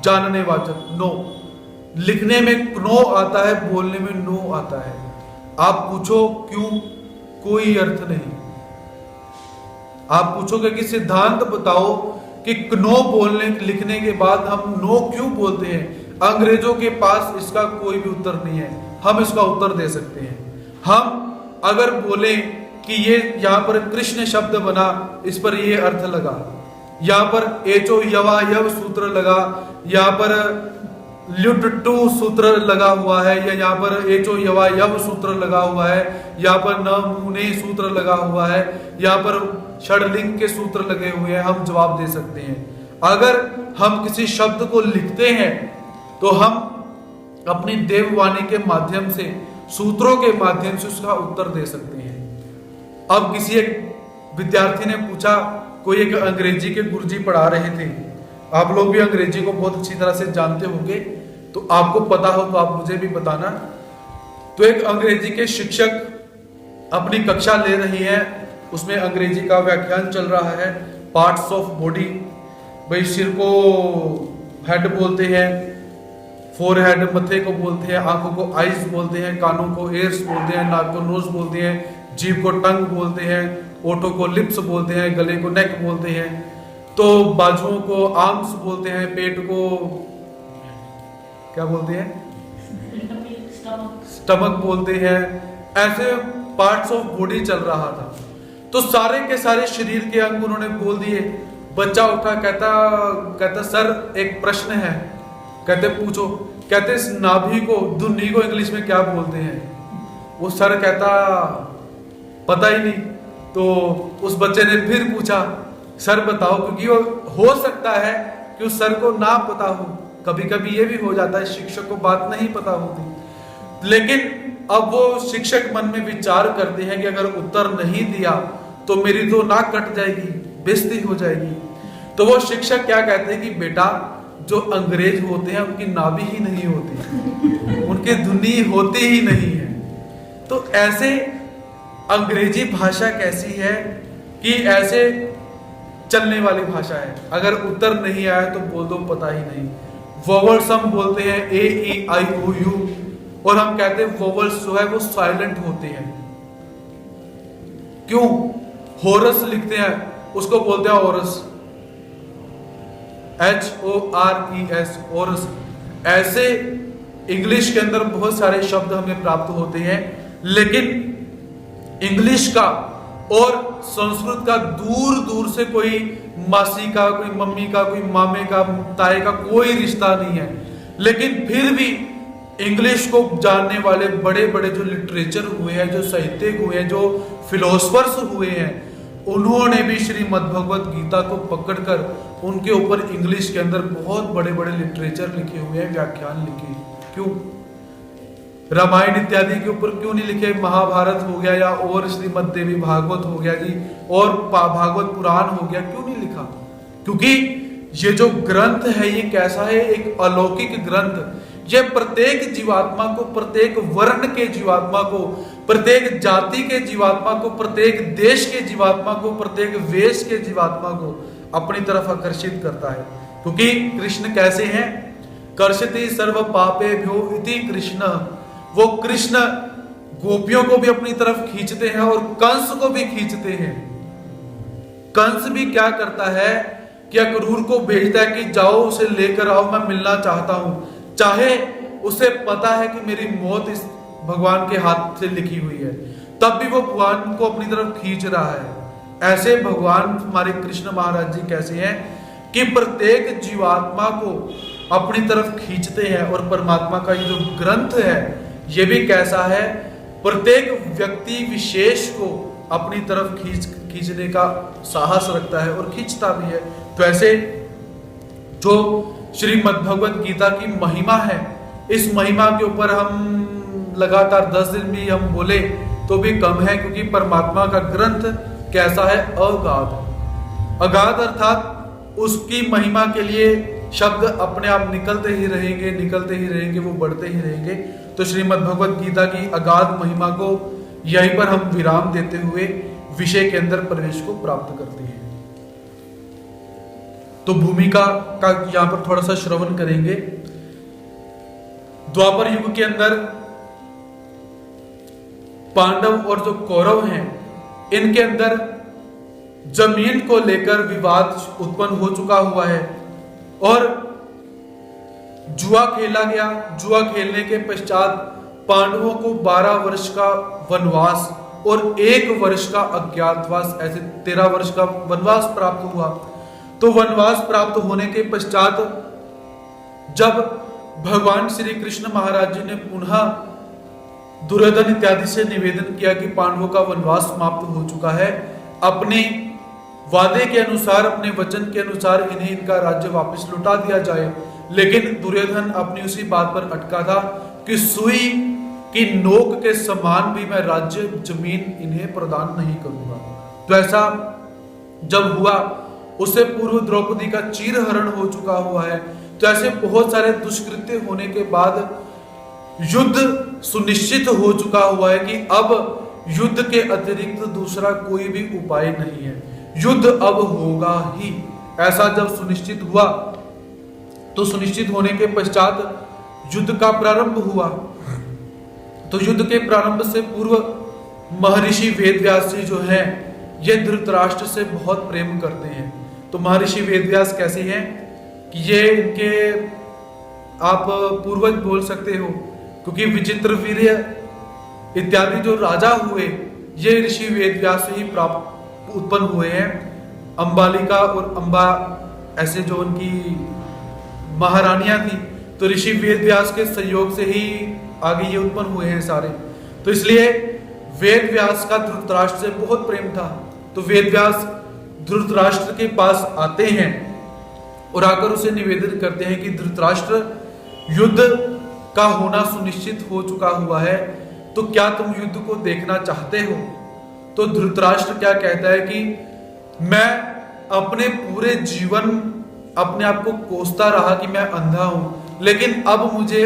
जानने वाचक नो। लिखने में नो आता है, बोलने में नो आता है। आप पूछो क्यों? कोई अर्थ नहीं। आप पूछोगे कि सिद्धांत बताओ कि नो बोलने लिखने के बाद हम नो क्यों बोलते हैं? अंग्रेजों के पास इसका कोई भी उत्तर नहीं है। हम इसका उत्तर दे सकते हैं। हम अगर बोले कि ये यहाँ पर कृष्ण शब्द बना, इस पर ये अर्थ लगा, यहाँ पर एचो यवा यव सूत्र लगा, यहाँ पर ल्युटटू सूत्र लगा हुआ है, या यहाँ पर एचो यवा यव सूत्र लगा हुआ है, यहाँ पर न मुने सूत्र लगा हुआ है, यहाँ पर षडलिंग के सूत्र लगे हुए हैं, हम जवाब दे सकते हैं। अगर हम किसी शब्द को लिखते हैं तो हम अपनी देववाणी के माध्यम से, सूत्रों के माध्यम से उसका उत्तर दे सकते हैं। अब किसी एक विद्यार्थी ने पूछा, कोई एक अंग्रेजी के गुरुजी पढ़ा रहे थे, आप लोग भी अंग्रेजी को बहुत अच्छी तरह से जानते होंगे, तो आपको पता हो तो आप मुझे भी बताना। तो एक अंग्रेजी के शिक्षक अपनी कक्षा ले रही है, उसमें अंग्रेजी का व्याख्यान चल रहा है। पार्ट्स ऑफ बॉडी, भाई सिर को हेड बोलते हैं, फोरहेड मथे को बोलते हैं, आंखों को आईज बोलते हैं, कानों को एयर्स बोलते हैं, नाक को नोज बोलते हैं, जीभ को टंग बोलते हैं, ओठों को लिप्स बोलते हैं, गले को नेक बोलते हैं, तो बाजुओं को आर्म्स बोलते हैं, पेट को क्या बोलते हैं? स्टमक बोलते हैं। ऐसे पार्ट्स ऑफ बॉडी चल रहा था। तो सारे के सारे शरीर के अंग उन्होंने बोल दिए। बच्चा उठा, कहता सर एक प्रश्न है। कहते पूछो। कहते इस नाभि को, धुनी को इंग्लिश में क्या बोलते हैं? वो सर कहता पता ही नहीं। तो उस बच्चे ने फिर पूछा, सर बताओ, क्योंकि वो हो सकता है कि उस सर को ना पता हो, कभी कभी ये भी हो जाता है शिक्षक को बात नहीं पता होती। लेकिन अब वो शिक्षक मन में विचार करते हैं कि अगर उत्तर नहीं दिया तो मेरी तो नाक कट जाएगी, बेइज्जती हो जाएगी। तो वो शिक्षक क्या कहते हैं कि बेटा, जो अंग्रेज होते हैं उनकी नाभि ही नहीं होती, उनकी धुनी होती ही नहीं है। तो ऐसे अंग्रेजी भाषा कैसी है कि ऐसे चलने वाली भाषा है। अगर उत्तर नहीं आया तो बोल दो पता ही नहीं। वोवल्स हम बोलते हैं AEIOU, और हम कहते हैं वोवल्स जो है वो साइलेंट होते हैं। क्यों? होरस लिखते हैं, उसको बोलते हैं ओरस, HORES, ओरस। ऐसे इंग्लिश के अंदर बहुत सारे शब्द हमें प्राप्त होते हैं, लेकिन इंग्लिश का और संस्कृत का दूर दूर से कोई मासी का, कोई मम्मी का, कोई मामे का, ताए का कोई रिश्ता नहीं है। लेकिन फिर भी इंग्लिश को जानने वाले बड़े बड़े जो लिटरेचर हुए हैं, जो साहित्यिक हुए हैं, जो फिलोसफर्स हुए हैं, उन्होंने भी श्रीमद् भगवत गीता को पकड़कर उनके ऊपर इंग्लिश के अंदर बहुत बड़े बड़े लिटरेचर लिखे हुए हैं, व्याख्यान लिखे। क्यों? रामायण इत्यादि के ऊपर क्यों नहीं लिखे? महाभारत हो गया या और श्रीमद् देवी भागवत हो गया जी, और भागवत पुराण हो गया, क्यों नहीं लिखा? क्योंकि ये जो ग्रंथ है ये कैसा है? एक अलौकिक ग्रंथ। ये प्रत्येक जीवात्मा को, प्रत्येक वर्ण के जीवात्मा को, प्रत्येक जाति के जीवात्मा को, प्रत्येक देश के जीवात्मा को, प्रत्येक वेश के जीवात्मा को अपनी तरफ आकर्षित करता है। क्योंकि कृष्ण कैसे हैं? कर्षति सर्व पापेभ्यो इति कृष्ण। वो कृष्ण गोपियों को भी अपनी तरफ खींचते हैं और कंस को भी खींचते हैं। कंस भी क्या करता है कि अक्रूर को भेजता है कि जाओ उसे लेकर आओ, मैं मिलना चाहता हूं, चाहे उसे पता है कि मेरी मौत इस भगवान के हाथ से लिखी हुई है, तब भी वो भगवान को अपनी तरफ खींच रहा है। ऐसे भगवान हमारे कृष्ण महाराज जी कैसे हैं कि प्रत्येक जीवात्मा को अपनी तरफ खींचते हैं। और परमात्मा का ये जो ग्रंथ है ये भी कैसा है, प्रत्येक व्यक्ति विशेष को अपनी तरफ खींचने का साहस रखता है और खींचता भी है। तो ऐसे जो श्रीमद् भगवत गीता की महिमा है, इस महिमा के ऊपर हम लगातार 10 दिन भी हम बोले तो भी कम है, क्योंकि परमात्मा का ग्रंथ कैसा है, अगाध। अगाध अर्थात उसकी महिमा के लिए शब्द अपने आप निकलते ही रहेंगे, वो बढ़ते ही रहेंगे। तो श्रीमद् भगवत गीता की अगाध महिमा को यहीं पर हम विराम देते हुए विषय के अंदर प्रवेश को प्राप्त करते हैं। तो भूमिका का यहां पर थोड़ा सा श्रवण करेंगे। द्वापर युग के अंदर पांडव और जो कौरव हैं, इनके अंदर जमीन को लेकर विवाद उत्पन्न हो चुका हुआ है और जुआ खेला गया। जुआ खेलने के पश्चात पांडवों को 12 वर्ष का वनवास और 1 वर्ष का अज्ञातवास, ऐसे 13 वर्ष का वनवास प्राप्त हुआ। तो वनवास प्राप्त होने के पश्चात जब भगवान श्री कृष्ण महाराज जी ने पुनः दुर्योधन इत्यादि से निवेदन किया कि पांडवों का वनवास समाप्त हो चुका है, अपने वादे के अनुसार, अपने वचन के अनुसार इन्हें इनका राज्य वापस लौटा दिया जाए, लेकिन दुर्योधन अपनी उसी बात पर अटका था कि सुई की नोक के समान भी मैं राज्य जमीन इन्हें प्रदान नहीं करूंगा। तो ऐसा जब हुआ, उससे पूर्व द्रौपदी का चीरहरण हो चुका हुआ है। तो ऐसे बहुत सारे दुष्कृत्य होने के बाद युद्ध सुनिश्चित हो चुका हुआ है कि अब युद्ध के अतिरिक्त दूसरा कोई भी उपाय नहीं है, युद्ध अब होगा ही। ऐसा जब सुनिश्चित हुआ तो सुनिश्चित होने के पश्चात युद्ध का प्रारंभ हुआ। तो युद्ध के प्रारंभ से पूर्व महर्षि वेदव्यास जी जो हैं, ये धृतराष्ट्र से बहुत प्रेम करते हैं। तो महर्षि वेदव्यास कैसे हैं कि ये इनके आप पूर्वज बोल सकते हो, क्योंकि विचित्रवीर्य इत्यादि जो राजा हुए ये ऋषि वेदव्यास से ही प्राप्त उत्पन्न हुए हैं। अंबालिका और अंबा ऐसे जो उनकी महारानियां थी, तो ऋषि वेदव्यास के सहयोग से ही आगे ये उत्पन्न हुए हैं सारे। तो इसलिए वेदव्यास का धृतराष्ट्र से बहुत प्रेम था। तो वेदव्यास धृतराष्ट्र के पास आते हैं और आकर उसे निवेदन करते हैं कि धृतराष्ट्र, युद्ध का होना सुनिश्चित हो चुका हुआ है, तो क्या तुम युद्ध को देखना चाहते हो? तो धृतराष्ट्र क्या कहता है कि मैं अपने पूरे जीवन अपने आप को कोसता रहा कि मैं अंधा हूं, लेकिन अब मुझे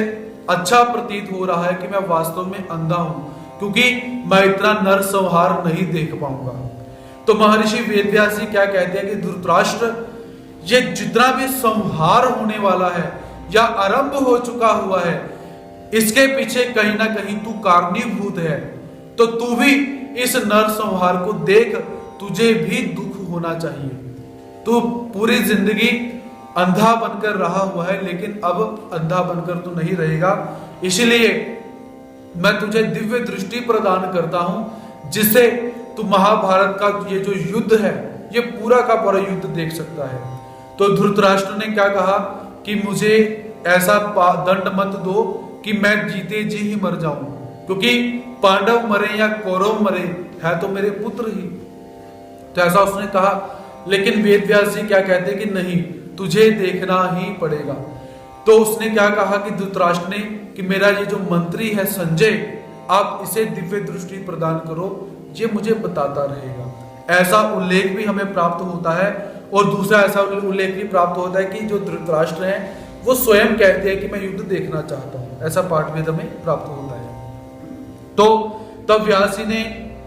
अच्छा प्रतीत हो रहा है कि मैं वास्तव में अंधा हूं, क्योंकि मैं इतना नरसंहार नहीं देख पाऊंगा। तो महर्षि वेदव्यास जी क्या कहते हैं कि धृतराष्ट्र, ये जितना भी संहार होने वाला है या आरंभ हो चुका हुआ है, इसके पीछे कहीं ना कहीं तू कारणीभूत है। तो तू भी इस नरसंहार को देख, तुझे भी दुख होना चाहिए। तू पूरी जिंदगी अंधा बनकर रहा हुआ है, लेकिन अब अंधा बनकर तू नहीं रहेगा। इसलिए मैं तुझे दिव्य दृष्टि प्रदान करता हूं, जिससे तू महाभारत का ये जो युद्ध है, ये पूरा का पूरा युद्ध देख सकता है। तो धृतराष्ट्र ने क्या कहा कि मुझे ऐसा दंड मत दो कि मैं जीते जी ही मर जाऊं, क्योंकि पांडव मरे या कौरव मरे, है तो मेरे पुत्र ही। तो ऐसा उसने कहा। लेकिन वेदव्यास जी क्या कहते कि नहीं, तुझे देखना ही पड़ेगा। तो उसने क्या कहा कि धृतराष्ट्र ने कि मेरा ये जो मंत्री है संजय, आप इसे दिव्य दृष्टि प्रदान करो, ये मुझे बताता रहेगा। ऐसा उल्लेख भी हमें प्राप्त होता है। और दूसरा ऐसा उल्लेख भी प्राप्त होता है कि जो धृतराष्ट्र है वो स्वयं कहते हैं कि मैं युद्ध देखना चाहता हूं। ऐसा पाठवेद में प्राप्त होता है। तो तब व्यास जी ने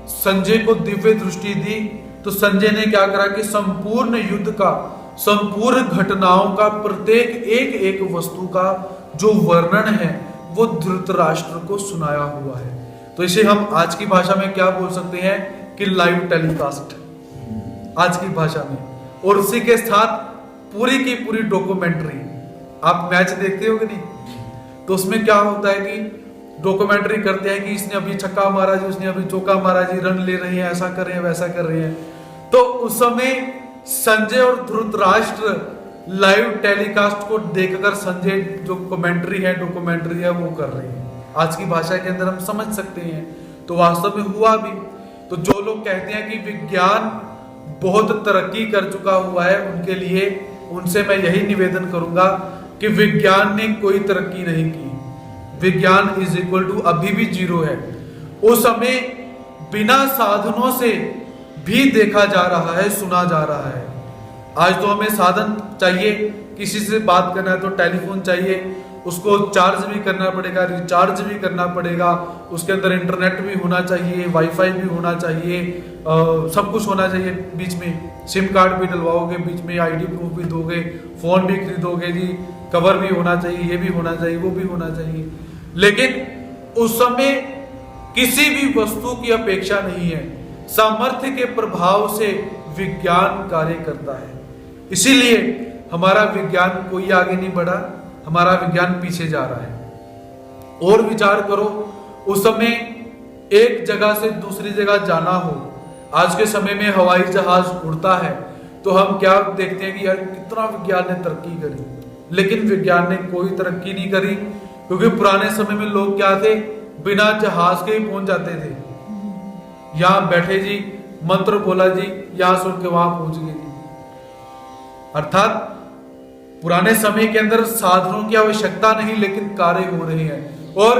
संजय को दिव्य दृष्टि दी। तो संजय ने क्या करा कि संपूर्ण युद्ध का, संपूर्ण घटनाओं का, प्रत्येक एक एक वस्तु का जो वर्णन है वो धृतराष्ट्र को सुनाया हुआ है। तो इसे हम आज की भाषा में क्या बोल सकते हैं कि लाइव टेलीकास्ट आज की भाषा में। और उसी के साथ पूरी की पूरी डॉक्यूमेंट्री। आप मैच देखते हो कि नहीं, तो उसमें क्या होता है कि डॉक्यूमेंट्री करते हैं कि इसने अभी छक्का मारा जी, उसने अभी चौका मारा जी, रन ले रहे हैं, ऐसा कर रहे हैं, वैसा कर रहे हैं। तो उस समय संजय और धृतराष्ट्र लाइव टेलीकास्ट को देखकर संजय जो कमेंट्री है, डॉक्यूमेंट्री है, वो कर रहे हैं। आज की भाषा के अंदर हम समझ सकते हैं। तो वास्तव में हुआ भी। तो जो लोग कहते हैं कि विज्ञान बहुत तरक्की कर चुका हुआ है, उनके लिए उनसे मैं यही निवेदन करूंगा कि विज्ञान ने कोई तरक्की नहीं की। विज्ञान इज इक्वल टू अभी भी जीरो है। उस समय बिना साधनों से भी देखा जा रहा है, सुना जा रहा है। आज तो हमें साधन चाहिए, किसी से बात करना है तो टेलीफोन चाहिए, उसको चार्ज भी करना पड़ेगा, रिचार्ज भी करना पड़ेगा, उसके अंदर इंटरनेट भी होना चाहिए, वाईफाई भी होना चाहिए, सब कुछ होना चाहिए। बीच में सिम कार्ड भी डलवाओगे, बीच में आईडी प्रूफ भी दोगे, फोन भी खरीदोगे जी, कवर भी होना चाहिए, ये भी होना चाहिए, वो भी होना चाहिए। लेकिन उस समय किसी भी वस्तु की अपेक्षा नहीं है। सामर्थ्य के प्रभाव से विज्ञान कार्य करता है। इसीलिए हमारा विज्ञान कोई आगे नहीं बढ़ा, हमारा विज्ञान पीछे जा रहा है। और विचार करो, उस समय एक जगह से दूसरी जगह जाना हो, आज के समय में हवाई जहाज उड़ता है, तो हम क्या देखते हैं कि यार कितना विज्ञान ने तरक्की करी। लेकिन विज्ञान ने कोई तरक्की नहीं करी, क्योंकि पुराने समय में लोग क्या थे, बिना जहाज के ही पहुंच जाते थे। यहां बैठे जी, मंत्र बोला जी, यहां सुन के वहां पहुंच गए जी। अर्थात पुराने समय के अंदर साधनों की आवश्यकता नहीं, लेकिन कार्य हो रहे हैं। और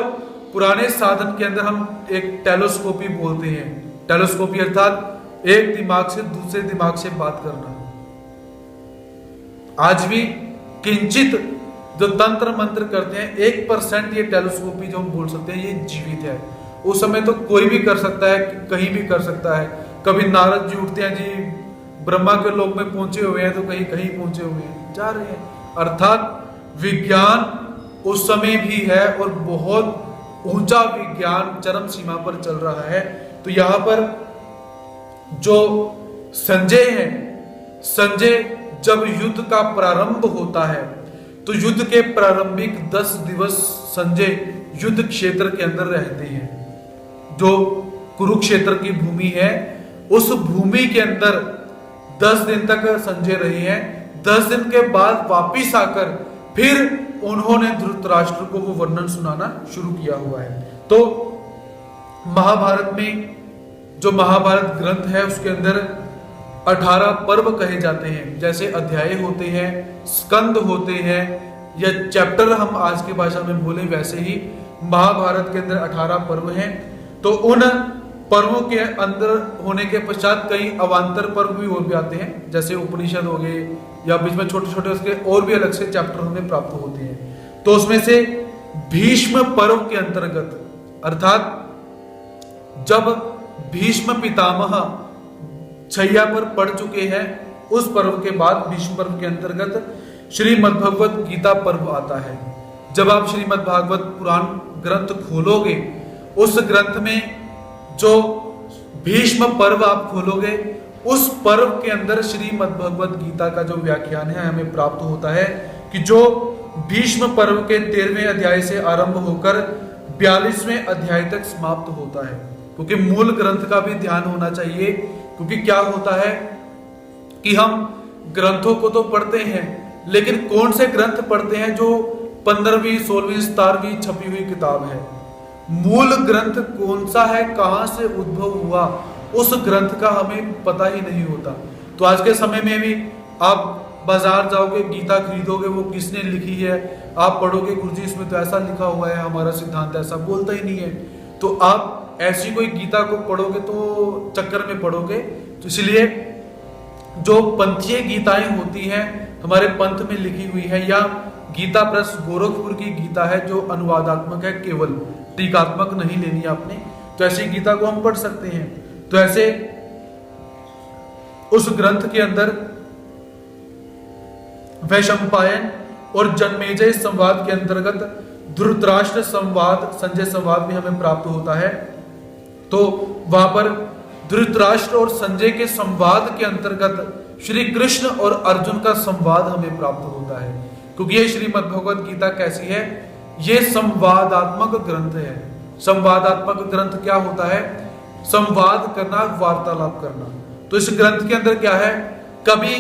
पुराने साधन के अंदर हम एक टेलीस्कोपी बोलते हैं। टेलीस्कोपी अर्थात एक दिमाग से दूसरे दिमाग से बात करना। आज भी किंचित जो तंत्र मंत्र करते हैं, 1% ये टेलीस्कोपी जो हम बोल सकते हैं, ये जीवित है। उस समय तो कोई भी कर सकता है, कहीं भी कर सकता है। कभी नारद जी उठते हैं जी, ब्रह्मा के लोक में पहुंचे हुए हैं, तो कहीं कहीं पहुंचे हुए हैं, जा रहे हैं। अर्थात विज्ञान उस समय भी है और बहुत ऊंचा विज्ञान चरम सीमा पर चल रहा है। तो यहां पर जो संजय है, संजय जब युद्ध का प्रारंभ होता है, तो युद्ध के प्रारंभिक 10 दिवस संजय युद्ध क्षेत्र के अंदर रहते हैं। जो कुरुक्षेत्र की भूमि है, उस भूमि के अंदर 10 दिन तक संजय रहे हैं। 10 दिन के बाद वापिस आकर फिर उन्होंने धृतराष्ट्र को वो वर्णन सुनाना शुरू किया हुआ है। तो महाभारत में जो महाभारत ग्रंथ है, उसके अंदर 18 पर्व कहे जाते हैं। जैसे अध्याय होते हैं, स्कंद होते हैं, या चैप्टर हम आज की भाषा में बोले, वैसे ही महाभारत के अंदर 18 पर्व हैं। तो उन पर्वों के अंदर होने के पश्चात कई अवान्तर पर्व भी और भी आते हैं, जैसे उपनिषद हो गए, या बीच में छोटे छोटे उसके और भी अलग से चैप्टर हमें प्राप्त होते हैं। तो उसमें से भीष्म पर्व के अंतर्गत, अर्थात जब भीष्म पितामह छैया पर पड़ चुके हैं, उस पर्व के बाद भीष्म पर्व के अंतर्गत श्रीमद्भगवत गीता पर्व आता है। जब आप श्रीमद्भागवत पुराण ग्रंथ खोलोगे, उस ग्रंथ में जो भीष्म पर्व आप खोलोगे, उस पर्व के अंदर श्रीमद्भगवत गीता का जो व्याख्यान है हमें प्राप्त होता है, कि जो भीष्म पर्व के 13वें अध्याय से आरंभ होकर 42वें अध्याय तक समाप्त होता है। क्योंकि मूल ग्रंथ का भी ध्यान होना चाहिए, क्योंकि क्या होता है कि हम ग्रंथों को तो पढ़ते हैं, लेकिन कौन से ग्रंथ पढ़ते हैं जो 15वीं 16वीं 17वीं छपी हुई किताब है। मूल ग्रंथ कौन सा है, कहां से उद्भव हुआ, उस ग्रंथ का हमें पता ही नहीं होता। तो आज के समय में भी आप बाजार जाओगे, गीता खरीदोगे, वो किसने लिखी है, आप पढ़ोगे, गुरुजी इसमें तो ऐसा लिखा हुआ है, हमारा सिद्धांत ऐसा बोलता ही नहीं है। तो आप ऐसी कोई गीता को पढ़ोगे तो चक्कर में पढ़ोगे। तो इसलिए जो पंथीय गीताएं होती हैं, हमारे पंथ में लिखी हुई है, या गीता प्रेस गोरखपुर की गीता है जो अनुवादात्मक है, केवल टीकात्मक नहीं लेनी आपने, तो ऐसी गीता को हम पढ़ सकते हैं। तो ऐसे उस ग्रंथ के अंदर वैशंपायन और जन्मेजय संवाद के अंतर्गत धृतराष्ट्र संवाद, संजय संवाद भी हमें प्राप्त होता है। तो वहां पर धृतराष्ट्र और संजय के संवाद के अंतर्गत श्री कृष्ण और अर्जुन का संवाद हमें प्राप्त होता है, क्योंकि ये श्रीमद् भगवद गीता कैसी है, ये संवादात्मक ग्रंथ है। संवादात्मक ग्रंथ क्या होता है? संवाद करना, वार्तालाप करना। तो इस ग्रंथ के अंदर क्या है, कभी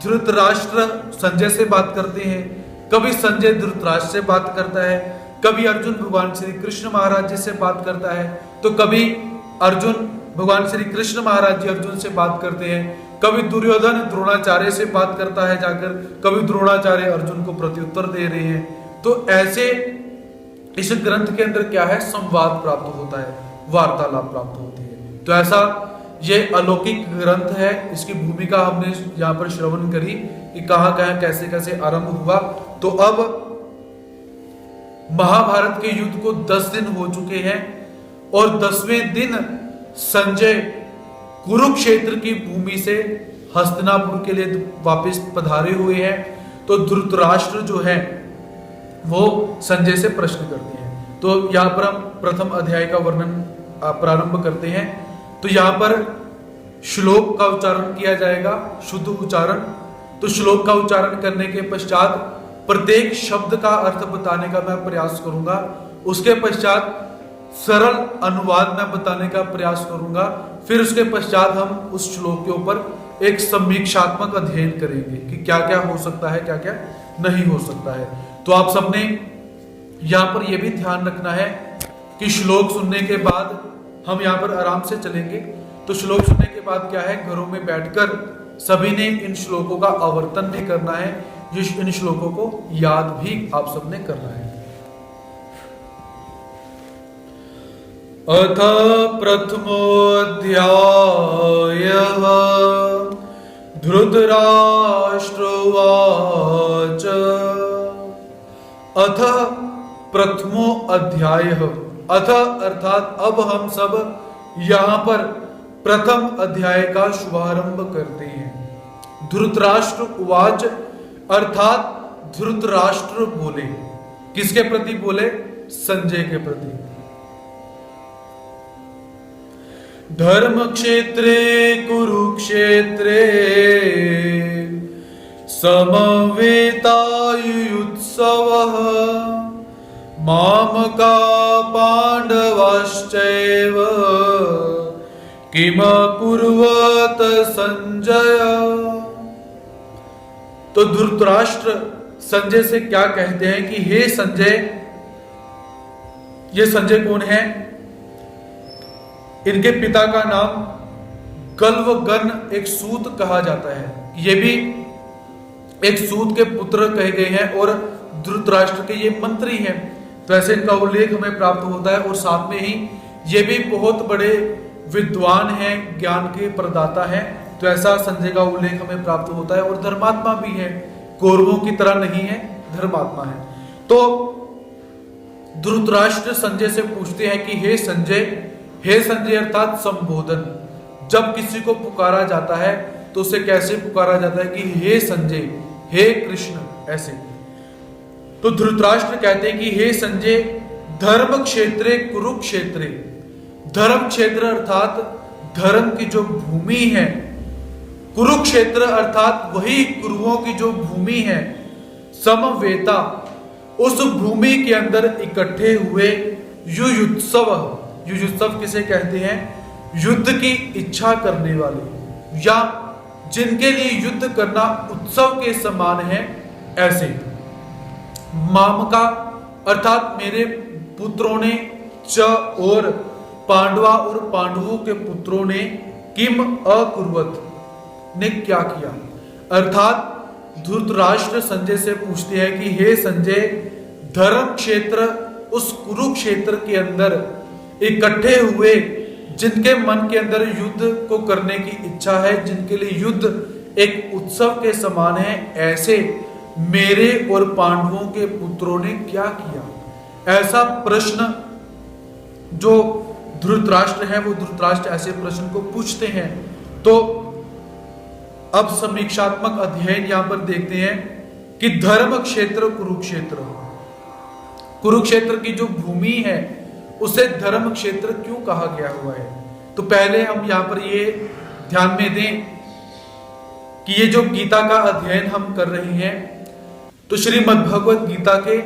धृतराष्ट्र संजय से बात करते हैं, कभी संजय धृतराष्ट्र से बात करता है, कभी अर्जुन भगवान श्री कृष्ण महाराज जी से बात करता है, तो कभी अर्जुन भगवान श्री कृष्ण महाराज जी अर्जुन से बात करते हैं, कभी दुर्योधन द्रोणाचार्य से बात करता है जाकर, कभी द्रोणाचार्य अर्जुन को प्रत्युत्तर दे रहे हैं। तो ऐसे इस ग्रंथ के अंदर क्या है, संवाद प्राप्त होता है, वार्तालाप प्राप्त होती है। तो ऐसा ये अलौकिक ग्रंथ है। इसकी भूमिका हमने यहाँ पर श्रवण करी कि कहाँ कहाँ कैसे कैसे आरंभ हुआ। तो अब महाभारत के युद्ध को 10 दिन हो चुके हैं और 10वें दिन संजय कुरुक्षेत्र की भूमि से हस्तिनापुर के लिए वापस पधारे हुए हैं। तो धृतराष्ट्र जो है वो संजय से प्रश्न करते हैं। तो यहाँ पर हम प्रथम अध्याय का वर्णन प्रारंभ करते हैं। तो यहाँ पर श्लोक का उच्चारण किया जाएगा, शुद्ध उच्चारण। तो श्लोक का उच्चारण करने के पश्चात प्रत्येक शब्द का अर्थ बताने का मैं प्रयास करूंगा। उसके पश्चात सरल अनुवाद में बताने का प्रयास करूंगा। फिर उसके पश्चात हम उस श्लोक के ऊपर एक समीक्षात्मक अध्ययन करेंगे कि क्या क्या हो सकता है, क्या क्या नहीं हो सकता है। तो आप सबने यहाँ पर यह भी ध्यान रखना है कि श्लोक सुनने के बाद हम यहाँ पर आराम से चलेंगे। तो श्लोक सुनने के बाद क्या है, घरों में बैठकर सभी ने इन श्लोकों का आवर्तन भी करना है, इन श्लोकों को याद भी आप सबने करना है। अथ प्रथमोऽध्यायः धृतराष्ट्र उवाच। अथ प्रथमो अध्यायः, अथ अर्थात अब हम सब यहां पर प्रथम अध्याय का शुभारंभ करते हैं। धृतराष्ट्र उवाच अर्थात धृतराष्ट्र बोले, किसके प्रति बोले? संजय के प्रति। धर्म क्षेत्रे कुरुक्षेत्रे समवेतायुत्सवः मामका पांडवाश्चैव किम कुर्वत संजय। तो धृतराष्ट्र संजय से क्या कहते हैं कि हे संजय, ये संजय कौन है? इनके पिता का नाम गल्वगन एक सूत कहा जाता है। ये भी एक सूत के पुत्र कहे गए हैं और धृतराष्ट्र के ये मंत्री हैं। तो ऐसे इनका उल्लेख हमें प्राप्त होता है। और साथ में ही ये भी बहुत बड़े विद्वान हैं, ज्ञान के प्रदाता हैं। तो ऐसा संजय का उल्लेख हमें प्राप्त होता है। और धर्मात्मा भी है, कौरवों की तरह नहीं है, धर्मात्मा है। तो धृतराष्ट्र संजय से पूछते हैं कि हे संजय, हे संजय अर्थात संबोधन, जब किसी को पुकारा जाता है तो उसे कैसे पुकारा जाता है कि हे संजय, हे कृष्ण, ऐसे। तो धृतराष्ट्र कहते हैं कि हे संजय, धर्म क्षेत्रे कुरुक्षेत्रे, धर्म क्षेत्र अर्थात धर्म की जो भूमि है, कुरुक्षेत्र अर्थात वही कुरुओं की जो भूमि है, समवेता, उस भूमि के अंदर इकट्ठे हुए युयुत्सव, युयुत्सव किसे कहते हैं? युद्ध की इच्छा करने वाले या जिनके लिए युद्ध करना उत्सव के समान है, ऐसे। मामका अर्थात मेरे पुत्रों ने, च और पांडवा और पांडवों के पुत्रों ने, किम अकुर्वत ने क्या किया। अर्थात धृतराष्ट्र संजय से पूछते हैं कि हे संजय, धर्म क्षेत्र उस कुरुक्षेत्र के अंदर इकट्ठे हुए जिनके मन के अंदर युद्ध को करने की इच्छा है, जिनके लिए युद्ध एक उत्सव के समान है, ऐसे मेरे और पांडवों के पुत्रों ने क्या किया। ऐसा प्रश्न जो धृतराष्ट्र है, वो धृतराष्ट्र ऐसे प्रश्न को पूछते हैं। तो अब समीक्षात्मक अध्ययन यहां पर देखते हैं कि धर्म क्षेत्र कुरुक्षेत्र, कुरुक्षेत्र की जो भूमि है उसे धर्म क्षेत्र क्यों कहा गया हुआ है। तो पहले हम यहाँ पर ये ध्यान में दें कि ये जो गीता का अध्ययन हम कर रहे हैं, तो श्रीमद् भगवत गीता के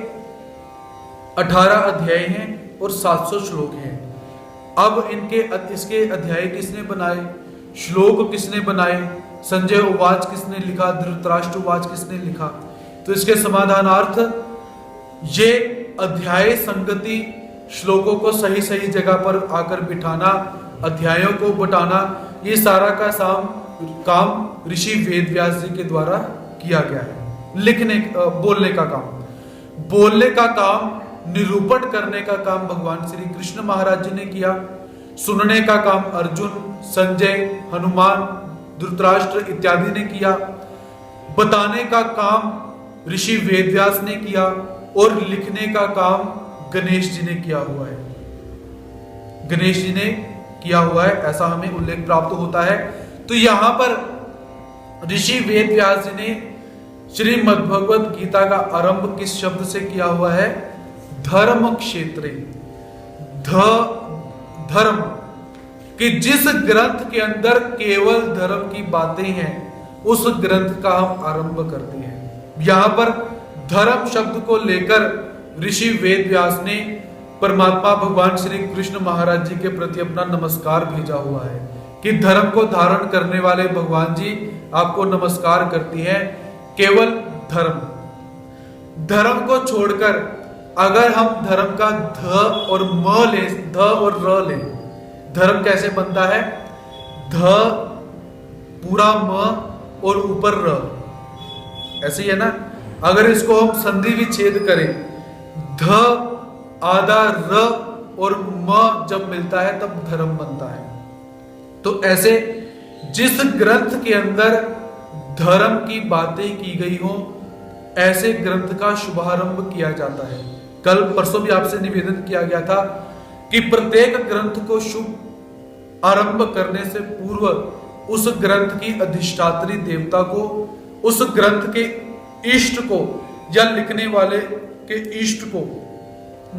18 अध्याय हैं और 700 श्लोक हैं। अब इसके अध्याय किसने बनाए, श्लोक किसने बनाए, संजय उवाच किसने लिखा, धृतराष्ट्र उवाच किसने लिखा। तो इसके समाधानार्थ ये अध्याय संगति, श्लोकों को सही सही जगह पर आकर बिठाना, अध्यायों को बटाना, ये सारा का काम ऋषि वेदव्यास जी के द्वारा किया गया है। बोलने का काम, निरूपण करने का काम भगवान श्री कृष्ण महाराज जी ने किया। सुनने का काम अर्जुन, संजय, हनुमान, धृतराष्ट्र इत्यादि ने किया। बताने का काम ऋषि वेदव्यास ने किया और लिखने का काम गणेश जी ने किया हुआ है। गणेश जी ने किया हुआ है, ऐसा हमें उल्लेख प्राप्त होता है। तो यहां पर ऋषि वेदव्यास जी ने श्रीमद् भगवत गीता का आरंभ किस शब्द से किया हुआ है? धर्म क्षेत्रे। धर्म कि जिस ग्रंथ के अंदर केवल धर्म की बातें हैं, उस ग्रंथ का हम आरंभ करते हैं। यहां पर धर्म शब्द को लेकर ऋषि वेदव्यास ने परमात्मा भगवान श्री कृष्ण महाराज जी के प्रति अपना नमस्कार भेजा हुआ है कि धर्म को धारण करने वाले भगवान जी आपको नमस्कार करती हैं। केवल धर्म को छोड़कर अगर हम धर्म का ध और म ले, ध और र ले, धर्म कैसे बनता है? ध पूरा म और ऊपर र, ऐसे ही है ना। अगर इसको हम संधि विच्छेद करें, ध आधा र और म जब मिलता है तब धर्म बनता है। तो ऐसे जिस ग्रंथ के अंदर धर्म की बातें की गई हो, ऐसे ग्रंथ का शुभारंभ किया जाता है। कल परसों भी आपसे निवेदन किया गया था कि प्रत्येक ग्रंथ को शुभ आरंभ करने से पूर्व उस ग्रंथ की अधिष्ठात्री देवता को, उस ग्रंथ के इष्ट को या लिखने वाले के इष्ट को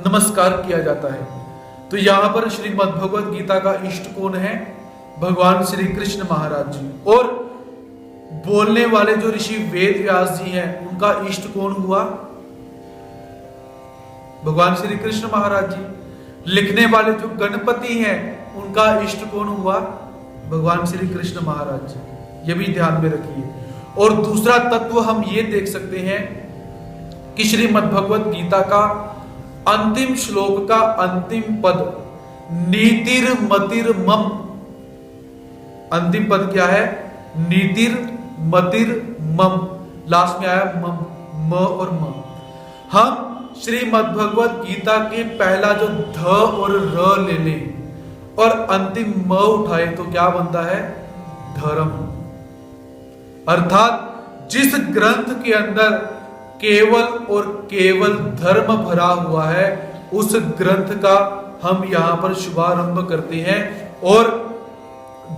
नमस्कार किया जाता है। तो यहां पर श्रीमद् भगवत गीता का इष्ट कौन है? भगवान श्री कृष्ण महाराज जी। और बोलने वाले जो ऋषि वेद व्यास जी हैं, उनका इष्ट कौन हुआ? भगवान श्री कृष्ण महाराज जी। लिखने वाले जो गणपति हैं, उनका इष्ट कौन हुआ? भगवान श्री कृष्ण महाराज जी। ये भी ध्यान में रखिए। और दूसरा तत्व हम ये देख सकते हैं कि श्रीमद् भगवत गीता का अंतिम श्लोक का अंतिम पद नीतिर मतिर मम, अंतिम पद क्या है? नीतिर मतिर मम, लास्ट में आया मम, म और म। हम श्रीमद् भगवत गीता के पहला जो ध और र ले लें और अंतिम म उठाए तो क्या बनता है? धर्म। अर्थात जिस ग्रंथ के अंदर केवल और केवल धर्म भरा हुआ है, उस ग्रंथ का हम यहां पर शुभारंभ करते हैं और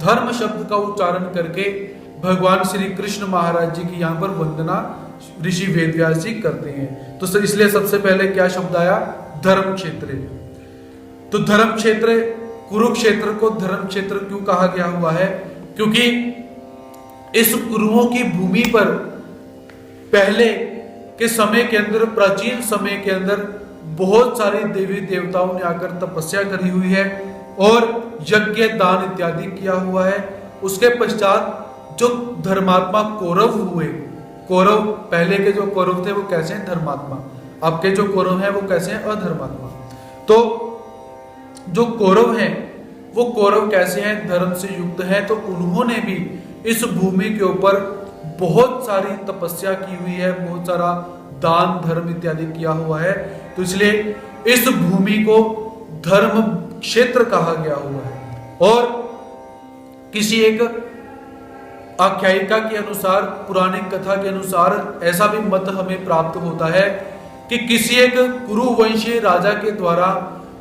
धर्म शब्द का उच्चारण करके भगवान श्री कृष्ण महाराज जी की यहां पर वंदना ऋषि वेदव्यास जी करते हैं। तो इसलिए सबसे पहले क्या शब्द आया? धर्म क्षेत्र। तो धर्म क्षेत्र, कुरुक्षेत्र को धर्म क्षेत्र क्यों कहा गया हुआ है? क्योंकि इस कुरुओं की भूमि पर पहले के समय के अंदर, प्राचीन समय के अंदर बहुत सारे देवी देवताओं ने आकर तपस्या करी हुई है और यज्ञ दान इत्यादि किया हुआ है। उसके पश्चात जो धर्मात्मा कौरव हुए, कौरव पहले के जो कौरव थे वो कैसे हैं? धर्मात्मा। अब के जो कौरव हैं वो कैसे हैं? अधर्मात्मा। तो जो कौरव हैं वो कौरव कैसे हैं? धर्म से युक्त हैं। तो उन्होंने भी इस भूमि के ऊपर बहुत सारी तपस्या की हुई है, बहुत सारा दान धर्म इत्यादि किया हुआ है। तो इसलिए इस भूमि को धर्म क्षेत्र कहा गया हुआ है। और किसी एक आख्यायिका के अनुसार, पुरानी कथा के अनुसार ऐसा भी मत हमें प्राप्त होता है कि किसी एक कुरुवंशीय राजा के द्वारा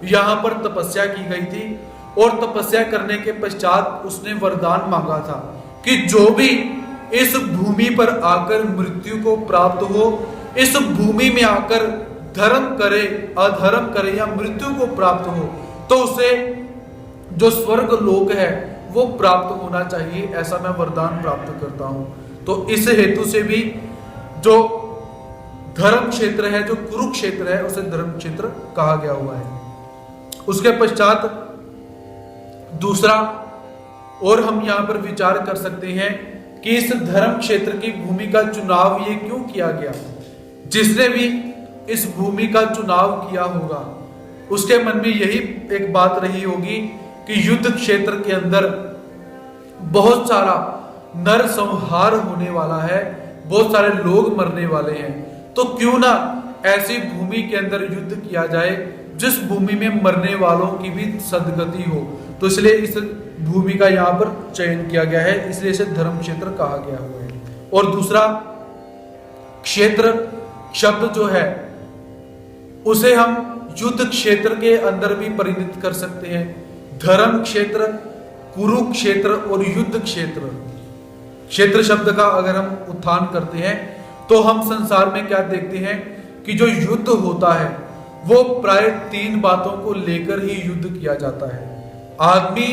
यहाँ पर तपस्या की गई थी और तपस्या करने के पश्चात उसने वरदान मांगा था कि जो भी इस भूमि पर आकर मृत्यु को प्राप्त हो, इस भूमि में आकर धर्म करे, अधर्म करे या मृत्यु को प्राप्त हो, तो उसे जो स्वर्ग लोक है वो प्राप्त होना चाहिए, ऐसा मैं वरदान प्राप्त करता हूं। तो इस हेतु से भी जो धर्म क्षेत्र है, जो कुरुक्षेत्र है, उसे धर्म क्षेत्र कहा गया हुआ है। उसके पश्चात दूसरा और हम यहां पर विचार कर सकते हैं कि इस धर्म क्षेत्र की भूमि का चुनाव ये क्यों किया गया। जिसने भी इस भूमि का चुनाव किया होगा उसके मन में यही एक बात रही होगी कि युद्ध क्षेत्र के अंदर बहुत सारा नरसंहार होने वाला है, बहुत सारे लोग मरने वाले हैं, तो क्यों ना ऐसी भूमि के अंदर युद्ध किया जाए जिस भूमि में मरने वालों की भी सदगति हो। तो इसलिए इस भूमि का यहाँ पर चयन किया गया है, इसलिए इसे धर्म क्षेत्र कहा गया हुआ है। और दूसरा, क्षेत्र शब्द जो है उसे हम युद्ध क्षेत्र के अंदर भी परिणित कर सकते हैं। धर्म क्षेत्र, कुरुक्षेत्र और युद्ध क्षेत्र। क्षेत्र शब्द का अगर हम उत्थान करते हैं तो हम संसार में क्या देखते हैं कि जो युद्ध होता है वो प्राय 3 बातों को लेकर ही युद्ध किया जाता है। आदमी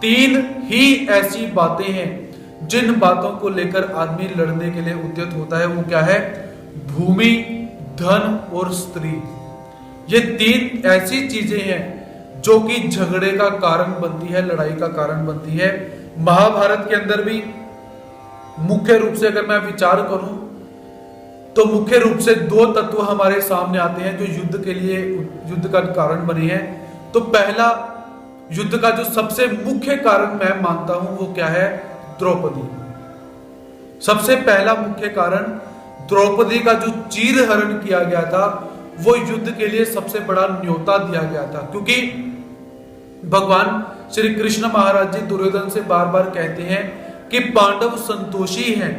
3 ही ऐसी बातें हैं जिन बातों को लेकर आदमी लड़ने के लिए उद्यत होता है। वो क्या है? भूमि, धन और स्त्री। ये 3 ऐसी चीजें हैं जो कि झगड़े का कारण बनती है, लड़ाई का कारण बनती है। महाभारत के अंदर भी मुख्य रूप से अगर मैं विचार करूं तो मुख्य रूप से 2 तत्व हमारे सामने आते हैं जो युद्ध के लिए, युद्ध का कारण बने हैं। तो पहला युद्ध का जो सबसे मुख्य कारण मैं मानता हूं वो क्या है? द्रौपदी। सबसे पहला मुख्य कारण द्रौपदी का जो चीरहरण किया गया था वो युद्ध के लिए सबसे बड़ा न्योता दिया गया था, क्योंकि भगवान श्री कृष्ण महाराज जी दुर्योधन से बार बार कहते हैं कि पांडव संतोषी हैं,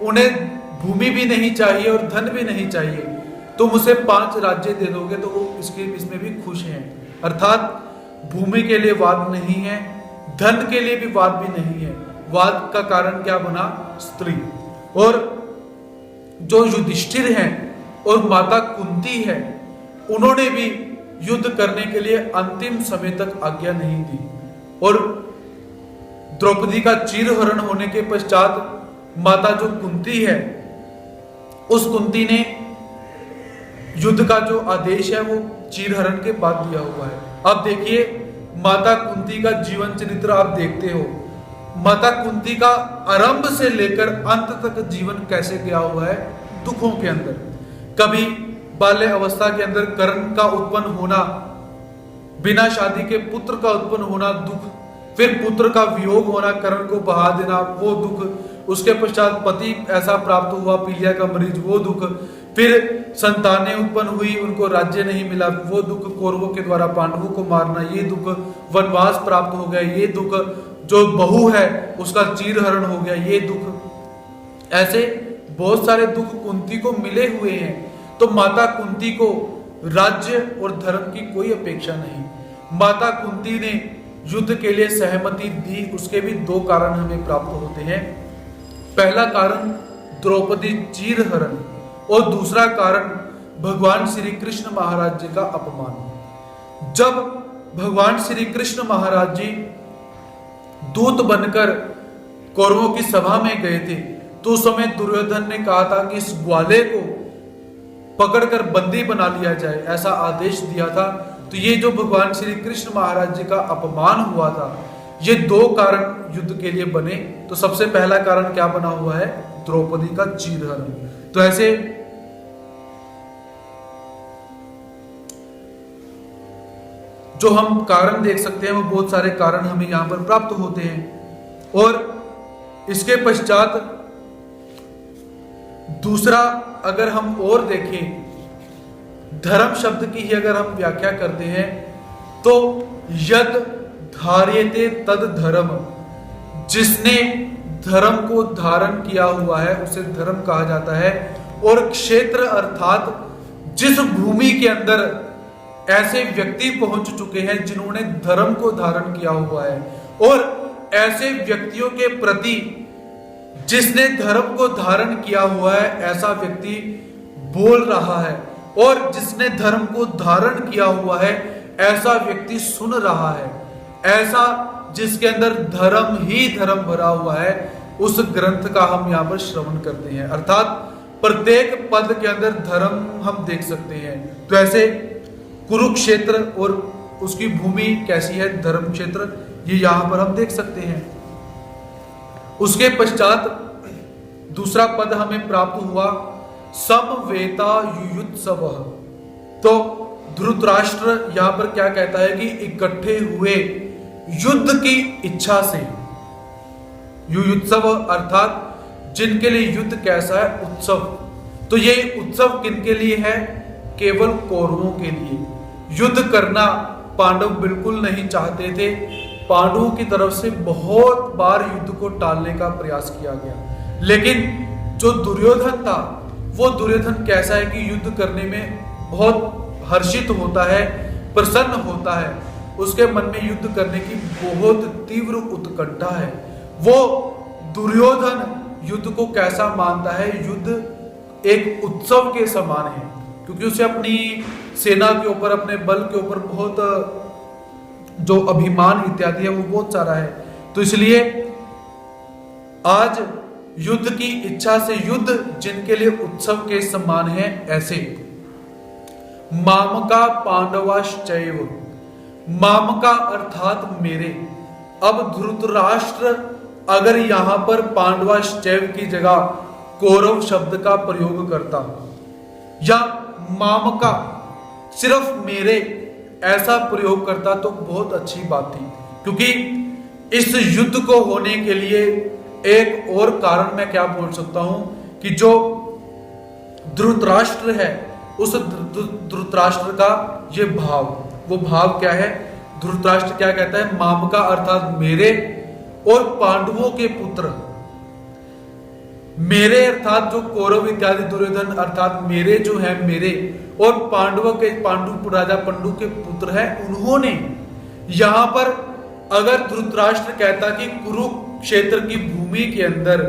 उन्हें भूमि भी नहीं चाहिए और धन भी नहीं चाहिए, तुम उसे 5 राज्य दे दोगे तो वो इसमें भी खुश हैं। अर्थात भूमि के लिए वाद नहीं है, धन के लिए भी वाद भी नहीं है। वाद का कारण क्या बना? स्त्री। और जो युधिष्ठिर हैं और माता कुंती है, उन्होंने भी युद्ध करने के लिए अंतिम समय तक आज्ञा नहीं दी। और द्रौपदी का चीरहरण होने के पश्चात माता जो कुंती है, उस कुंती ने युद्ध का जो आदेश है वो चीरहरण के बाद दिया हुआ है। अब देखिए माता कुंती का जीवन चरित्र आप देखते हो। माता कुंती का आरंभ से लेकर अंत तक जीवन कैसे गया हुआ है? दुखों के अंदर। कभी बाल्य अवस्था के अंदर कर्ण का उत्पन्न होना, बिना शादी के पुत्र का उत्पन्न होना दुख, फिर पुत्र का वियोग होना, कर्ण को बहा देना वो दुख, उसके पश्चात पति ऐसा प्राप्त हुआ पीलिया का मरीज वो दुख, फिर संतानें उत्पन्न हुई उनको राज्य नहीं मिला वो दुख, कौरवों के द्वारा पांडवों को मारना ये दुख, वनवास प्राप्त हो गया ये दुख, जो बहू है उसका चीरहरण हो गया ये दुख। ऐसे बहुत सारे दुख कुंती को मिले हुए हैं। तो माता कुंती को राज्य और धर्म की कोई अपेक्षा नहीं। माता कुंती ने युद्ध के लिए सहमति दी, उसके भी 2 कारण हमें प्राप्त होते हैं। पहला कारण द्रौपदी चीरहरण और दूसरा कारण भगवान श्री कृष्ण महाराज जी का अपमान। जब भगवान श्री कृष्ण महाराज जी दूत बनकर कौरवों की सभा में गए थे तो उस समय दुर्योधन ने कहा था कि इस ग्वाले को पकड़कर बंदी बना लिया जाए, ऐसा आदेश दिया था। तो ये जो भगवान श्री कृष्ण महाराज जी का अपमान हुआ था, ये 2 कारण युद्ध के लिए बने। तो सबसे पहला कारण क्या बना हुआ है? द्रौपदी का चीरहरण। तो ऐसे जो हम कारण देख सकते हैं वो बहुत सारे कारण हमें यहां पर प्राप्त होते हैं। और इसके पश्चात दूसरा अगर हम और देखें, धर्म शब्द की ही अगर हम व्याख्या करते हैं तो यद धार्यते तद धर्म, जिसने धर्म को धारण किया हुआ है उसे धर्म कहा जाता है। और क्षेत्र अर्थात जिस भूमि के अंदर ऐसे व्यक्ति पहुंच चुके हैं जिन्होंने धर्म को धारण किया हुआ है, और ऐसे व्यक्तियों के प्रति जिसने धर्म को धारण किया हुआ है ऐसा व्यक्ति बोल रहा है, और जिसने धर्म को धारण किया हुआ है ऐसा व्यक्ति सुन रहा है, ऐसा जिसके अंदर धर्म ही धर्म भरा हुआ है, उस ग्रंथ का हम यहाँ पर श्रवण करते हैं। अर्थात प्रत्येक पद के अंदर धर्म हम देख सकते हैं। तो ऐसे कुरुक्षेत्र और उसकी भूमि कैसी है, धर्म क्षेत्र, ये यहां पर हम देख सकते हैं। उसके पश्चात दूसरा पद हमें प्राप्त हुआ, समवेता युयुत्सव। तो धृतराष्ट्र यहां पर क्या कहता है कि इकट्ठे हुए युद्ध की इच्छा से, युयुत्सव अर्थात जिनके लिए युद्ध कैसा है, उत्सव। तो ये उत्सव किनके लिए है, केवल कौरवों के लिए। युद्ध करना पांडव बिल्कुल नहीं चाहते थे। पांडवों की तरफ से बहुत बार युद्ध को टालने का प्रयास किया गया, लेकिन जो दुर्योधन था, वो दुर्योधन कैसा है कि युद्ध करने में बहुत हर्षित होता है, प्रसन्न होता है। उसके मन में युद्ध करने की बहुत तीव्र उत्कंठा है। वो दुर्योधन युद्ध को कैसा मानता है, युद्ध एक उत्सव के समान है, क्योंकि उसे अपनी सेना के ऊपर, अपने बल के ऊपर बहुत जो अभिमान इत्यादि है वो बहुत सारा है। तो इसलिए आज युद्ध की इच्छा से, युद्ध जिनके लिए उत्सव के समान है, ऐसे मामका पांडवाश्चैव, मामका अर्थात मेरे। अब धृतराष्ट्र अगर यहां पर पांडवाश्चैव की जगह कौरव शब्द का प्रयोग करता, या मामका सिर्फ मेरे ऐसा प्रयोग करता, तो बहुत अच्छी बात थी। क्योंकि इस युद्ध को होने के लिए एक और कारण मैं क्या बोल सकता हूं कि जो धृतराष्ट्र है, उस धृतराष्ट्र का ये भाव, वो भाव क्या है, धृतराष्ट्र क्या कहता है, मामका अर्थात मेरे और पांडवों के पुत्र। मेरे अर्थात जो कौरव इत्यादि दुर्योधन अर्थात मेरे जो है मेरे, और पांडवों के, पांडु राजा पंडु के पुत्र हैं, उन्होंने यहां पर अगर धृतराष्ट्र कहता कि कुरुक्षेत्र की भूमि के अंदर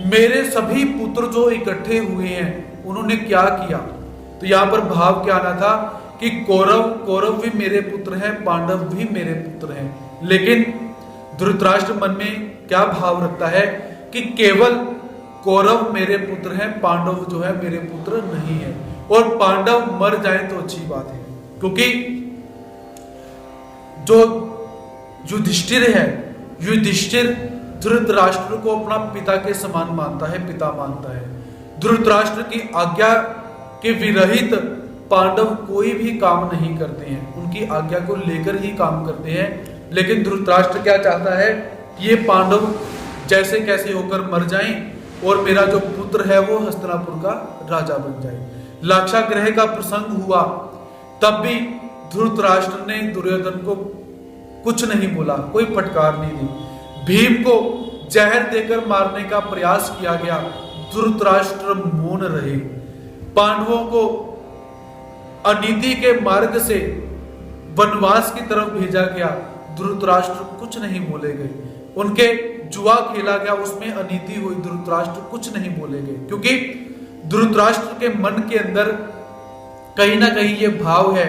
मेरे सभी पुत्र जो इकट्ठे हुए हैं, उन्होंने क्या किया, तो यहां पर भाव क्या आना था कि कौरव भी मेरे पुत्र हैं, पांडव भी मेरे पुत्र हैं। लेकिन धृतराष्ट्र मन में क्या भाव रखता है कि केवल कौरव मेरे पुत्र हैं, पांडव जो है मेरे पुत्र नहीं है, और पांडव मर जाए तो अच्छी बात है। क्योंकि जो युधिष्ठिर है, युधिष्ठिर धृतराष्ट्र को अपना पिता के समान मानता है, पिता मानता है। धृतराष्ट्र की आज्ञा के विरहित पांडव कोई भी काम नहीं करते हैं, उनकी आज्ञा को लेकर ही काम करते हैं। लेकिन धृतराष्ट्र क्या चाहता है, ये पांडव जैसे कैसे होकर मर जाएं और मेरा जो पुत्र है वो हस्तिनापुर का राजा बन जाए। लाक्षागृह का प्रसंग हुआ, तब भी धृतराष्ट्र ने दुर्योधन को कुछ नहीं बोला, कोई फटकार नहीं दी। भीम को जहर देकर मारने का प्रयास किया गया, धृतराष्ट्र मौन रहे। पांडवों को अनीति के मार्ग से वनवास की तरफ भेजा गया, धृतराष्ट्र कुछ नहीं बोले गए। उनके जुआ खेला गया, उसमें अनीति हुई, धृतराष्ट्र कुछ नहीं बोले गए। क्योंकि धृतराष्ट्र के मन के अंदर कहीं ना कहीं ये भाव है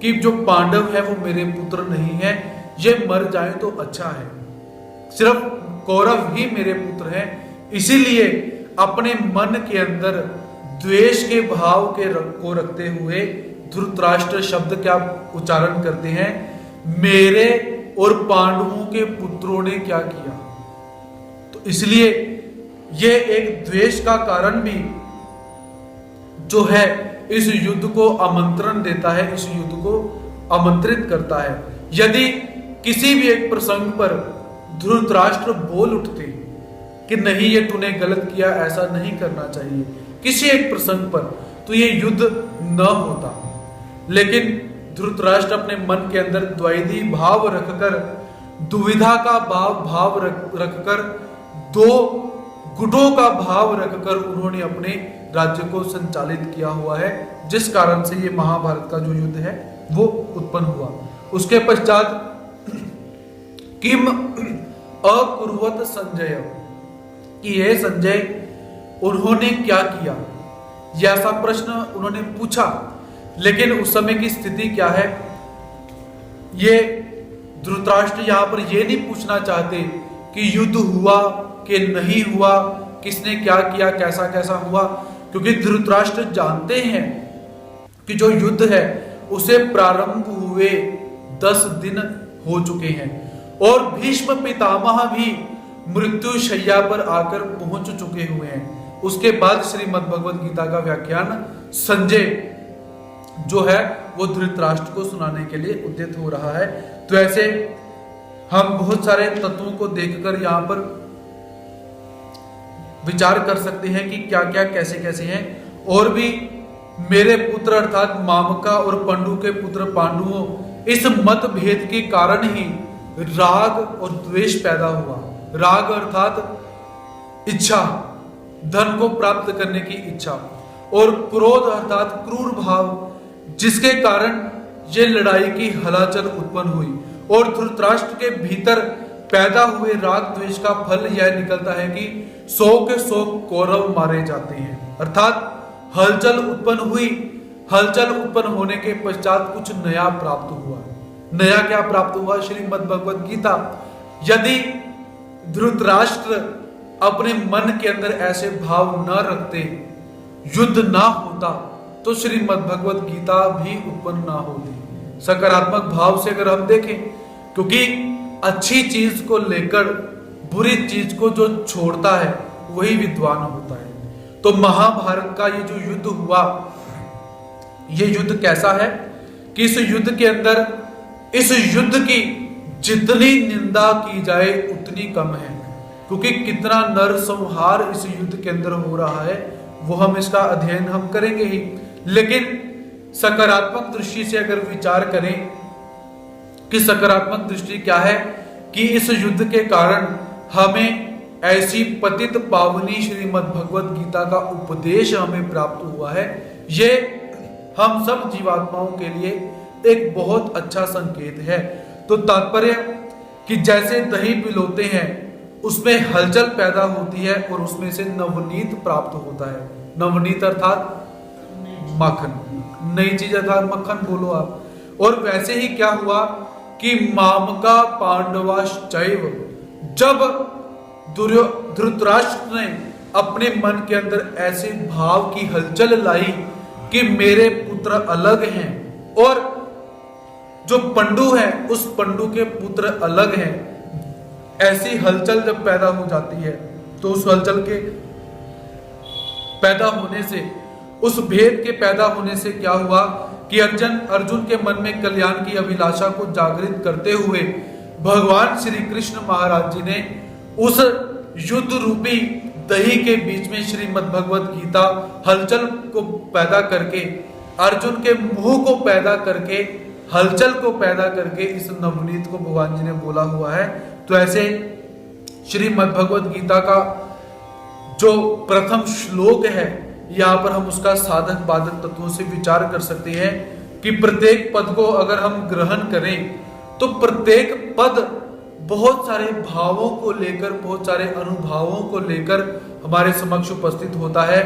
कि जो पांडव है वो मेरे पुत्र नहीं है, ये मर जाए तो अच्छा है, सिर्फ कौरव ही मेरे पुत्र हैं। इसीलिए अपने मन के अंदर द्वेष के भाव को रखते हुए धृतराष्ट्र शब्द क्या उच्चारण करते हैं, मेरे और पांडवों के पुत्रों ने क्या किया। तो इसलिए ये एक द्वेष का कारण भी जो है इस युद्ध को आमंत्रण देता है, इस युद्ध को आमंत्रित करता है। यदि किसी भी एक प्रसंग पर धृतराष्ट्र बोल उठते कि नहीं ये तूने गलत किया, ऐसा नहीं करना चाहिए, किसी एक प्रसंग पर, तो ये युद्ध न होता। लेकिन धृतराष्ट्र अपने मन के अंदर द्वैधी भाव रखकर, दुविधा का भाव रखकर, दो गुटों का भाव रखकर उन्होंने अपने राज्य को संचालित किया हुआ है, जिस कारण से ये महाभारत का जो युद्ध है वो उत्पन्न हुआ। उसके पश्चात किम अकुर्वत संजय, कि ये संजय उन्होंने क्या किया, यह ऐसा प्रश्न उन्होंने पूछा। लेकिन उस समय की स्थिति क्या है, ये धृतराष्ट्र यहाँ पर ये नहीं पूछना चाहते कि युद्ध हुआ कि नहीं हुआ, किसने क्या किया, कैसा कैसा हुआ, क्योंकि धृतराष्ट्र जानते हैं कि जो युद्ध है उसे प्रारंभ हुए 10 दिन हो चुके हैं और भीष्म पितामह भी मृत्यु शैया पर आकर पहुंच चुके हुए हैं। उसके बाद श्रीमद् भगवद गीता का व्याख्यान संजय जो है वो धृतराष्ट्र को सुनाने के लिए उद्यत हो रहा है। तो ऐसे हम बहुत सारे तत्वों को देखकर यहाँ पर विचार कर सकते हैं कि क्या क्या कैसे कैसे हैं। और भी मेरे पुत्र अर्थात मामका और पंडु के पुत्र पांडुओं, इस मतभेद के कारण ही राग और द्वेष पैदा हुआ। राग अर्थात इच्छा, धन को प्राप्त करने की इच्छा, और क्रोध अर्थात क्रूर भाव, जिसके कारण ये लड़ाई की हलचल उत्पन्न हुई। और धृतराष्ट्र के भीतर पैदा हुए राग द्वेष का फल यह निकलता है कि 100 के 100 कौरव मारे जाते हैं। अर्थात हलचल उत्पन्न हुई। हलचल उत्पन्न होने के पश्चात कुछ नया प्राप्त हुआ। नया क्या प्राप्त हुआ? श्रीमद् भगवद गीता। यदि धृतराष्ट्र अपने मन के अंदर ऐसे भाव न रखते, युद्ध ना होता, तो श्रीमद् भगवद गीता भी उत्पन्न ना होती। सकारात्मक भाव से अगर हम देखें, क्योंकि अच्छी चीज को लेकर बुरी चीज को जो छोड़ता है वही विद्वान होता है। तो महाभारत का ये जो युद्ध हुआ, ये युद्ध कैसा है कि इस युद्ध के अंदर, इस युद्ध की जितनी निंदा की जाए उतनी कम है, क्योंकि कितना नरसंहार इस युद्ध के अंदर हो रहा है वो हम इसका अध्ययन हम करेंगे ही। लेकिन सकारात्मक दृष्टि से अगर विचार करें कि सकारात्मक दृष्टि क्या है कि इस युद्ध के कारण हमें ऐसी पतित पावनी श्रीमद् भगवद गीता का उपदेश हमें प्राप्त हुआ है। ये हम सब जीवात्माओं के लिए एक बहुत अच्छा संकेत है। तो तात्पर्य कि जैसे दही पिलोते हैं उसमें हलचल पैदा होती है और उसमें से नवनीत प्राप्त होता है। नवनीत अर्थात माखन, नई चीज अर्थात मक्खन बोलो आप। और वैसे ही क्या हुआ कि मामका पांडवाश्चैव, जब धृतराष्ट्र ने अपने मन के अंदर ऐसे भाव की हलचल लाई कि मेरे पुत्र अलग हैं और जो पंडु है उस पंडु के पुत्र अलग हैं, ऐसी हलचल जब पैदा हो जाती है तो उस हलचल के पैदा होने से, उस भेद के पैदा होने से क्या हुआ कि अर्जुन के मन में कल्याण की अभिलाषा को जागृत करते हुए भगवान श्री कृष्ण महाराज जी ने उस युद्ध रूपी दही के बीच में श्रीमद् भगवद गीता हलचल को पैदा करके, अर्जुन के मुंह को पैदा करके, हलचल को पैदा करके इस नवनीत को भगवान जी ने बोला हुआ है। तो ऐसे श्रीमद् भगवद गीता का जो प्रथम श्लोक है, यहाँ पर हम उसका साधक बाधक तत्वों से विचार कर सकते हैं कि प्रत्येक पद को अगर हम ग्रहण करें तो प्रत्येक पद बहुत सारे भावों को लेकर, बहुत सारे अनुभवों को लेकर हमारे समक्ष उपस्थित होता है।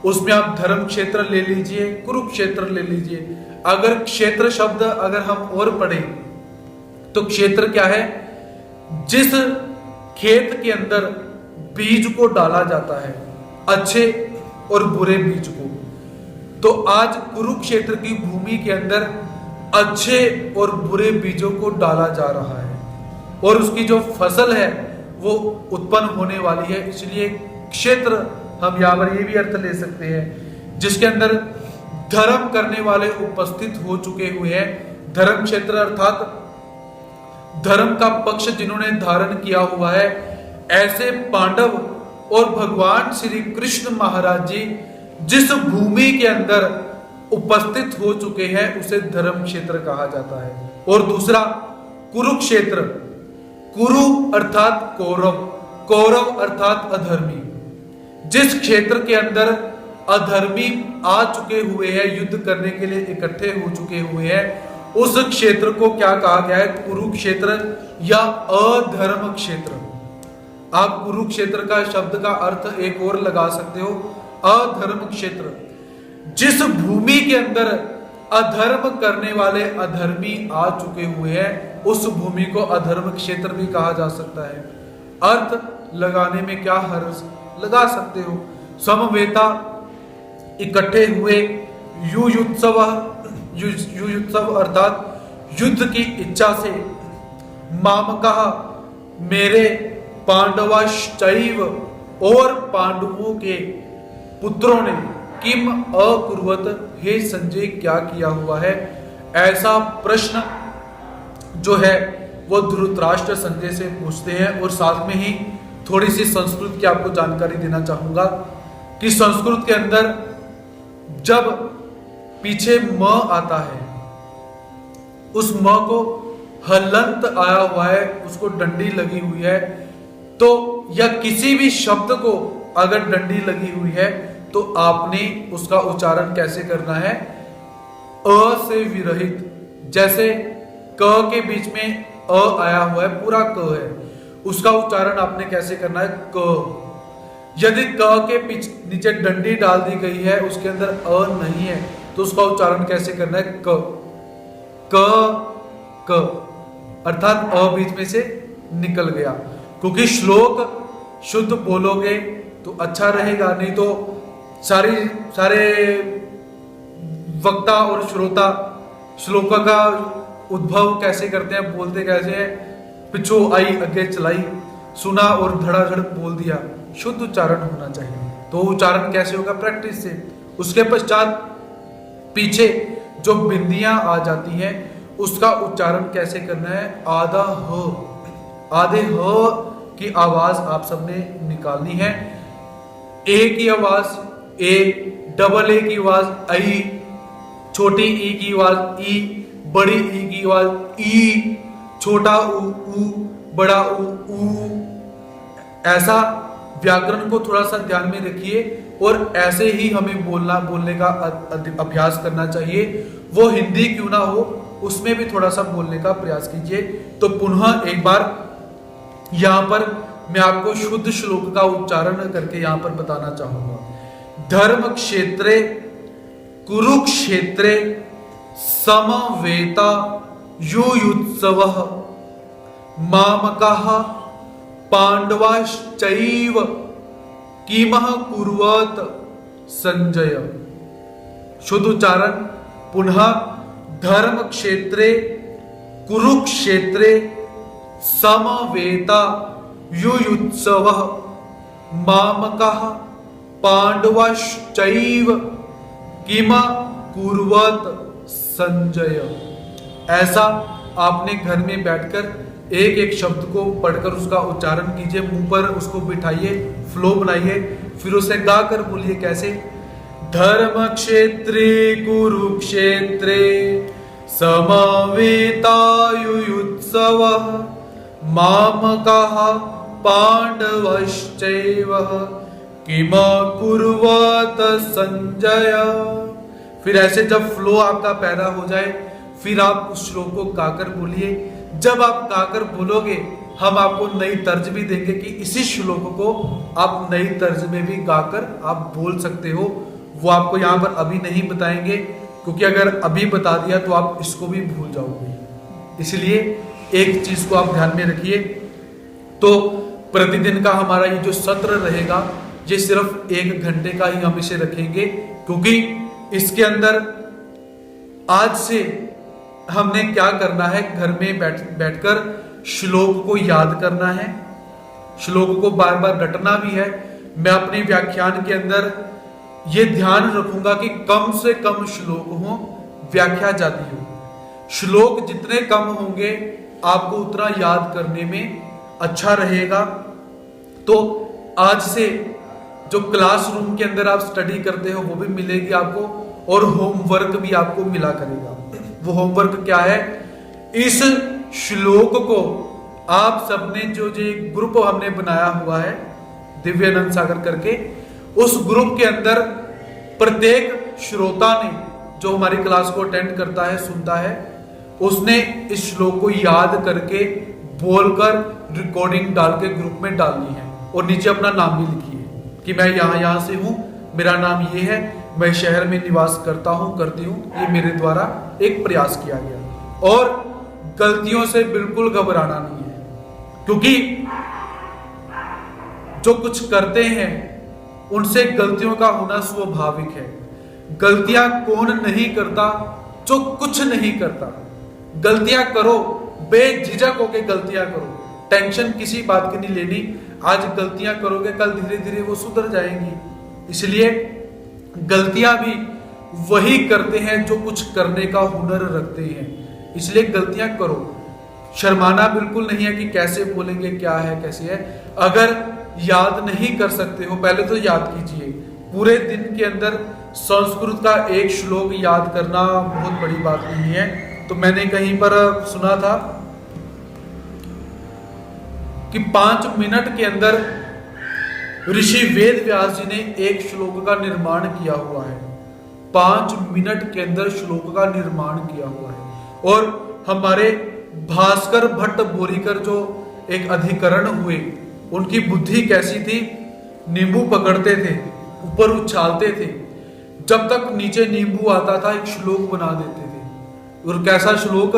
उसमें आप धर्म क्षेत्र ले लीजिए, कुरुक्षेत्र ले लीजिए। अगर क्षेत्र शब्द अगर हम और पढ़ें तो क्षेत्र क्या है? जिस खेत के अंदर बीज को डाला जाता है, अच्छे और बुरे बीज को, तो आज कुरुक्षेत्र की भूमि के अंदर अच्छे और बुरे बीजों को डाला जा रहा है और उसकी जो फसल है वो उत्पन्न होने वाली है। इसलिए क्षेत्र हम यहाँ पर ये भी अर्थ ले सकते हैं जिसके अंदर धर्म करने वाले उपस्थित हो चुके हुए हैं। धर्म क्षेत्र अर्थात धर्म का पक्ष जिन्होंने धारण किया हुआ है, ऐसे पांडव और भगवान श्री कृष्ण महाराज जी जिस भूमि के अंदर उपस्थित हो चुके हैं उसे धर्म क्षेत्र कहा जाता है। और दूसरा कुरुक्षेत्र, कुरु अर्थात कौरव, कौरव अर्थात अधर्मी। जिस क्षेत्र के अंदर अधर्मी आ चुके हुए हैं, युद्ध करने के लिए इकट्ठे हो चुके हुए हैं, उस क्षेत्र को क्या कहा गया है? कुरुक्षेत्र या अधर्म क्षेत्र। आप कुरुक्षेत्र का शब्द का अर्थ एक और लगा सकते हो, अधर्म क्षेत्र। जिस भूमि के अंदर अधर्म करने वाले अधर्मी आ चुके हुए हैं। उस भूमि को अधर्म क्षेत्र भी कहा जा सकता है। अर्थ लगाने में क्या हर्ज, लगा सकते हो। समवेता इकट्ठे हुए, युयुत्सव अर्थात युद्ध की इच्छा से, मामकः मेरे, पांडवाश्चैव और पांडवों के पुत्रों ने, किम अकुर्वत हे संजय क्या किया हुआ है। ऐसा प्रश्न जो है वो धृतराष्ट्र संजय से पूछते हैं। और साथ में ही थोड़ी सी संस्कृत की आपको जानकारी देना चाहूंगा कि संस्कृत के अंदर जब पीछे म आता है, उस म को हलंत आया हुआ है, उसको डंडी लगी हुई है, तो या किसी भी शब्द को अगर डंडी लगी हुई है तो आपने उसका उच्चारण कैसे करना है, अ से विरहित। जैसे क के बीच में अ आया हुआ है, पूरा क है, उसका उच्चारण आपने कैसे करना है, क। यदि क के नीचे डंडी डाल दी गई है, उसके अंदर अ नहीं है, तो उसका उच्चारण कैसे करना है, क क क, अर्थात अ बीच में से निकल गया। क्योंकि श्लोक शुद्ध बोलोगे तो अच्छा रहेगा, नहीं तो सारे वक्ता और श्रोता श्लोक का उद्भव कैसे करते हैं, बोलते कैसे हैं, पिछो आई अगे चलाई, सुना और धड़ाधड़ बोल दिया। शुद्ध उच्चारण होना चाहिए। तो उच्चारण कैसे होगा, प्रैक्टिस से। उसके पश्चात पीछे जो बिंदियां आ जाती हैं उसका उच्चारण कैसे करना है, आधा ह, आधे ह की आवाज आप सबने निकालनी है। ए की आवाज ए, डबल ए की आवाज आई, छोटी ई की आवाज ई, बड़ी ई की आवाज ई, छोटा ऊ, बड़ा ऊ। ऐसा व्याकरण को थोड़ा सा ध्यान में रखिए और ऐसे ही हमें बोलने का अभ्यास करना चाहिए। वो हिंदी क्यों ना हो, उसमें भी थोड़ा सा बोलने का प्रयास कीजिए। तो पुनः एक बार यहां पर मैं आपको शुद्ध श्लोक का उच्चारण करके यहां पर बताना चाहूंगा। धर्म क्षेत्रे कुरुक्षेत्रे समवेता युयुत्सवः मामकः पांडवाश्चैव किमः कुर्वत संजय। शुद्ध उच्चारण पुनः, धर्म क्षेत्रे कुरुक्षेत्रे समवेता युयुत्सवः मामकः पांडवाश्चैव किम कुर्वत संजय। ऐसा आपने घर में बैठकर एक एक शब्द को पढ़कर उसका उच्चारण कीजिए, मुंह पर उसको बिठाइए, फ्लो बनाइए, फिर उसे गाकर बोलिए। कैसे, धर्म क्षेत्रे कुरुक्षेत्रे समवेता युयुत्सवः मामकः पांडवश्चैव किम कुर्वत संजय। फिर ऐसे जब फ्लो आपका पैदा हो जाए, फिर आप उस श्लोक को गाकर बोलिए। जब आप गाकर बोलोगे, हम आपको नई तर्ज भी देंगे कि इसी श्लोक को आप नई तर्ज में भी गाकर आप बोल सकते हो। वो आपको यहाँ पर अभी नहीं बताएंगे, क्योंकि अगर अभी बता दिया तो आप इसको भी भूल जाओगे। इसलिए एक चीज को आप ध्यान में रखिए। तो प्रतिदिन का हमारा ये जो सत्र रहेगा, ये सिर्फ 1 घंटे का ही हम इसे रखेंगे, क्योंकि इसके अंदर आज से हमने क्या करना है, घर में बैठकर श्लोक को याद करना है, श्लोक को बार बार रटना भी है। मैं अपने व्याख्यान के अंदर ये ध्यान रखूंगा कि कम से कम श्लोक हो, व्याख्या ज्यादा हो। श्लोक जितने कम होंगे आपको उतना याद करने में अच्छा रहेगा। तो आज से जो क्लासरूम के अंदर आप स्टडी करते हो वो भी मिलेगी आपको, और होमवर्क भी आपको मिला करेगा। वो होमवर्क क्या है, इस श्लोक को आप सबने जो ग्रुप हमने बनाया हुआ है दिव्यानंद सागर करके, उस ग्रुप के अंदर प्रत्येक श्रोता ने जो हमारी क्लास को अटेंड करता है, सुनता है, उसने इस श्लोक को याद करके बोलकर रिकॉर्डिंग डाल के ग्रुप में डालनी है। और नीचे अपना नाम भी लिखिए कि मैं यहाँ से हूं, मेरा नाम ये है, मैं शहर में निवास करता हूँ, करती हूँ, ये मेरे द्वारा एक प्रयास किया गया। और गलतियों से बिल्कुल घबराना नहीं है, क्योंकि जो कुछ करते हैं उनसे गलतियों का होना स्वाभाविक है। गलतियां कौन नहीं करता? जो कुछ नहीं करता। गलतियां करो, बेझिझक होके गलतियां करो, टेंशन किसी बात की नहीं लेनी। आज गलतियां करोगे, कल धीरे धीरे वो सुधर जाएंगी। इसलिए गलतियां भी वही करते हैं जो कुछ करने का हुनर रखते हैं। इसलिए गलतियां करो, शर्माना बिल्कुल नहीं है कि कैसे बोलेंगे, क्या है, कैसे है। अगर याद नहीं कर सकते हो, पहले तो याद कीजिए। पूरे दिन के अंदर संस्कृत का एक श्लोक याद करना बहुत बड़ी बात नहीं है। तो मैंने कहीं पर सुना था कि 5 मिनट के अंदर ऋषि वेद व्यास जी ने एक श्लोक का निर्माण किया हुआ है। 5 मिनट के अंदर श्लोक का निर्माण किया हुआ है। और हमारे भास्कर भट्ट बोरीकर जो एक अधिकरण हुए, उनकी बुद्धि कैसी थी? नींबू पकड़ते थे, ऊपर उछालते थे, जब तक नीचे नींबू आता था एक श्लोक बना देते थे। और कैसा श्लोक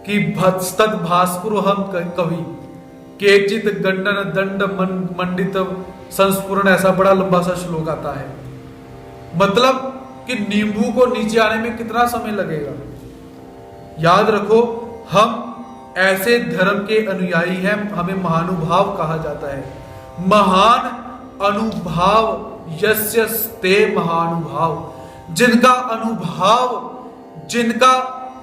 कि भत्स्तद भास्पुर हम कवि केचित गंडन दंड मंडित संस्फुरण, ऐसा बड़ा लंबा सा श्लोक आता है। मतलब कि नींबू को नीचे आने में कितना समय लगेगा। याद रखो, हम ऐसे धर्म के अनुयायी हैं, हमें महानुभाव कहा जाता है। महान अनुभाव यस्य ते महानुभाव, जिनका अनुभाव, जिनका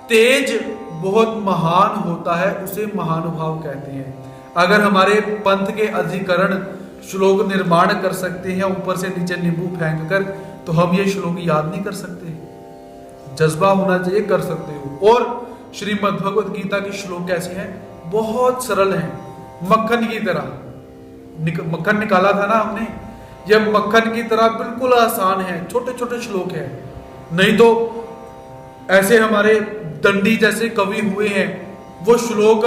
तेज बहुत महान होता है, उसे महानुभाव कहते हैं। अगर हमारे पंथ के अधिकरण श्लोक निर्माण कर सकते हैं ऊपर से नीचे नींबू फेंक कर, तो हम ये श्लोक याद नहीं कर सकते? जज्बा होना चाहिए, कर सकते हो। और श्रीमद् भगवत गीता की श्लोक कैसे हैं? बहुत सरल हैं, मक्खन की तरह। मक्खन निकाला था ना हमने, यह मक्खन की तरह बिल्कुल आसान है, छोटे छोटे श्लोक हैं। नहीं तो ऐसे हमारे दंडी जैसे कवि हुए हैं, वो श्लोक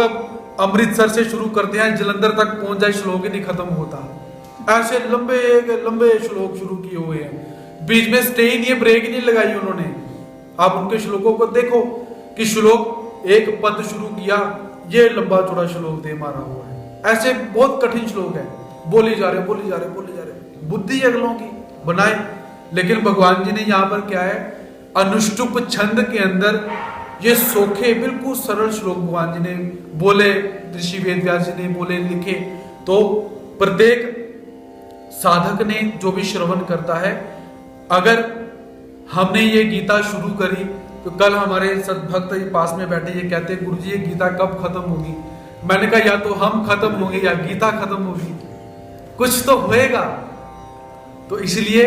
अमृतसर से शुरू करते हैं, जलंधर तक पहुंच जाए, श्लोक ही नहीं खत्म होता। ऐसे लंबे लंबे श्लोक शुरू किए हुए हैं, बीच में स्टे ही नहीं, ब्रेक ही नहीं लगाई उन्होंने। आप उनके श्लोकों को देखो कि श्लोक एक पद शुरू किया, ये लंबा चौड़ा श्लोक दे मारा हुआ है। ऐसे बहुत कठिन श्लोक है, बोली जा रहे बोली जा रहे बोली जा रहे, बुद्धि अगलों की बनाए। लेकिन भगवान जी ने यहाँ पर क्या है, अनुष्टुप छंद के अंदर ये सोखे बिल्कुल सरल श्लोक भगवान जी ने बोले, ऋषि वेद व्यास जी ने बोले, लिखे। तो प्रत्येक साधक ने जो भी श्रवण करता है, अगर हमने ये गीता शुरू करी तो कल हमारे सद्भक्त पास में बैठे ये कहते, गुरुजी ये गीता कब खत्म होगी? मैंने कहा या तो हम खत्म होंगे या गीता खत्म होगी, कुछ तो होएगा। तो इसलिए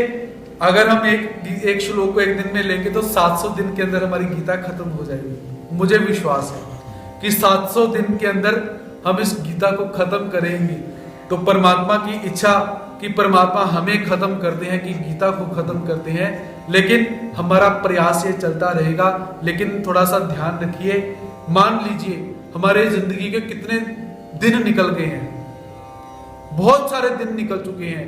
अगर हम एक श्लोक को एक दिन में लेंगे तो 700 दिन के अंदर हमारी गीता खत्म हो जाएगी। मुझे विश्वास है कि 700 दिन के अंदर हम इस गीता को खत्म करेंगे। तो परमात्मा की इच्छा कि परमात्मा हमें खत्म करते हैं, कि गीता को खत्म करते हैं, लेकिन हमारा प्रयास ये चलता रहेगा। लेकिन थोड़ा सा ध्यान रखिए, मान लीजिए हमारे जिंदगी के कितने दिन निकल गए हैं, बहुत सारे दिन निकल चुके हैं,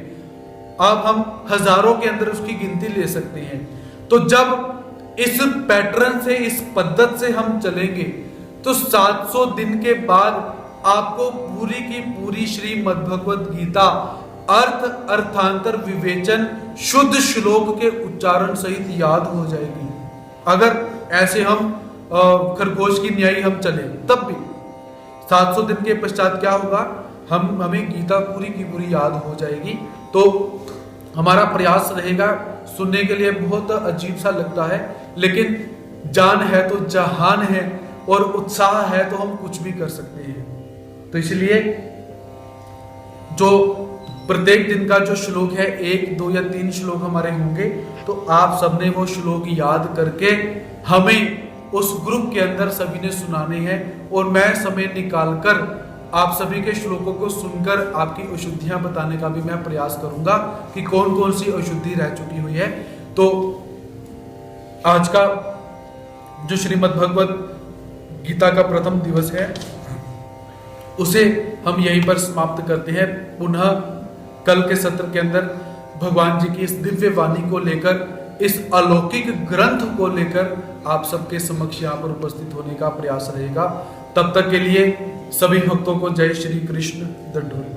अब हम हजारों के अंदर उसकी गिनती ले सकते हैं। तो जब इस पैटर्न से, इस पद्धत से हम चलेंगे तो 700 दिन के बाद आपको पूरी की पूरी श्रीमद् भगवत गीता अर्थ अर्थांतर विवेचन शुद्ध श्लोक के उच्चारण सहित याद हो जाएगी। अगर ऐसे हम खरगोश की न्यायी हम चले, तब भी 700 दिन के पश्चात क्या होगा, हमें गीता पूरी की पूरी याद हो जाएगी। तो हमारा प्रयास रहेगा। सुनने के लिए बहुत अजीब सा लगता है, लेकिन जान है तो जहान है, और उत्साह है तो हम कुछ भी कर सकते हैं। तो इसलिए जो प्रत्येक दिन का जो श्लोक है, 1, 2 या 3 श्लोक हमारे होंगे, तो आप सबने वो श्लोक याद करके हमें उस ग्रुप के अंदर सभी ने सुनाने हैं। और मैं समय निकालकर आप सभी के श्लोकों को सुनकर आपकी अशुद्धियां बताने का भी मैं प्रयास करूंगा कि कौन कौन सी अशुद्धि रह चुकी हुई है। तो आज का जो श्रीमद् भगवत गीता का प्रथम दिवस है, उसे हम यहीं पर समाप्त करते हैं। पुनः कल के सत्र के अंदर भगवान जी की इस दिव्य वाणी को लेकर इस अलौकिक ग्रंथ को लेकर आप सबके समक्ष यहाँ पर उपस्थित होने का प्रयास रहेगा। तब तक के लिए सभी भक्तों को जय श्री कृष्ण। दंडोत।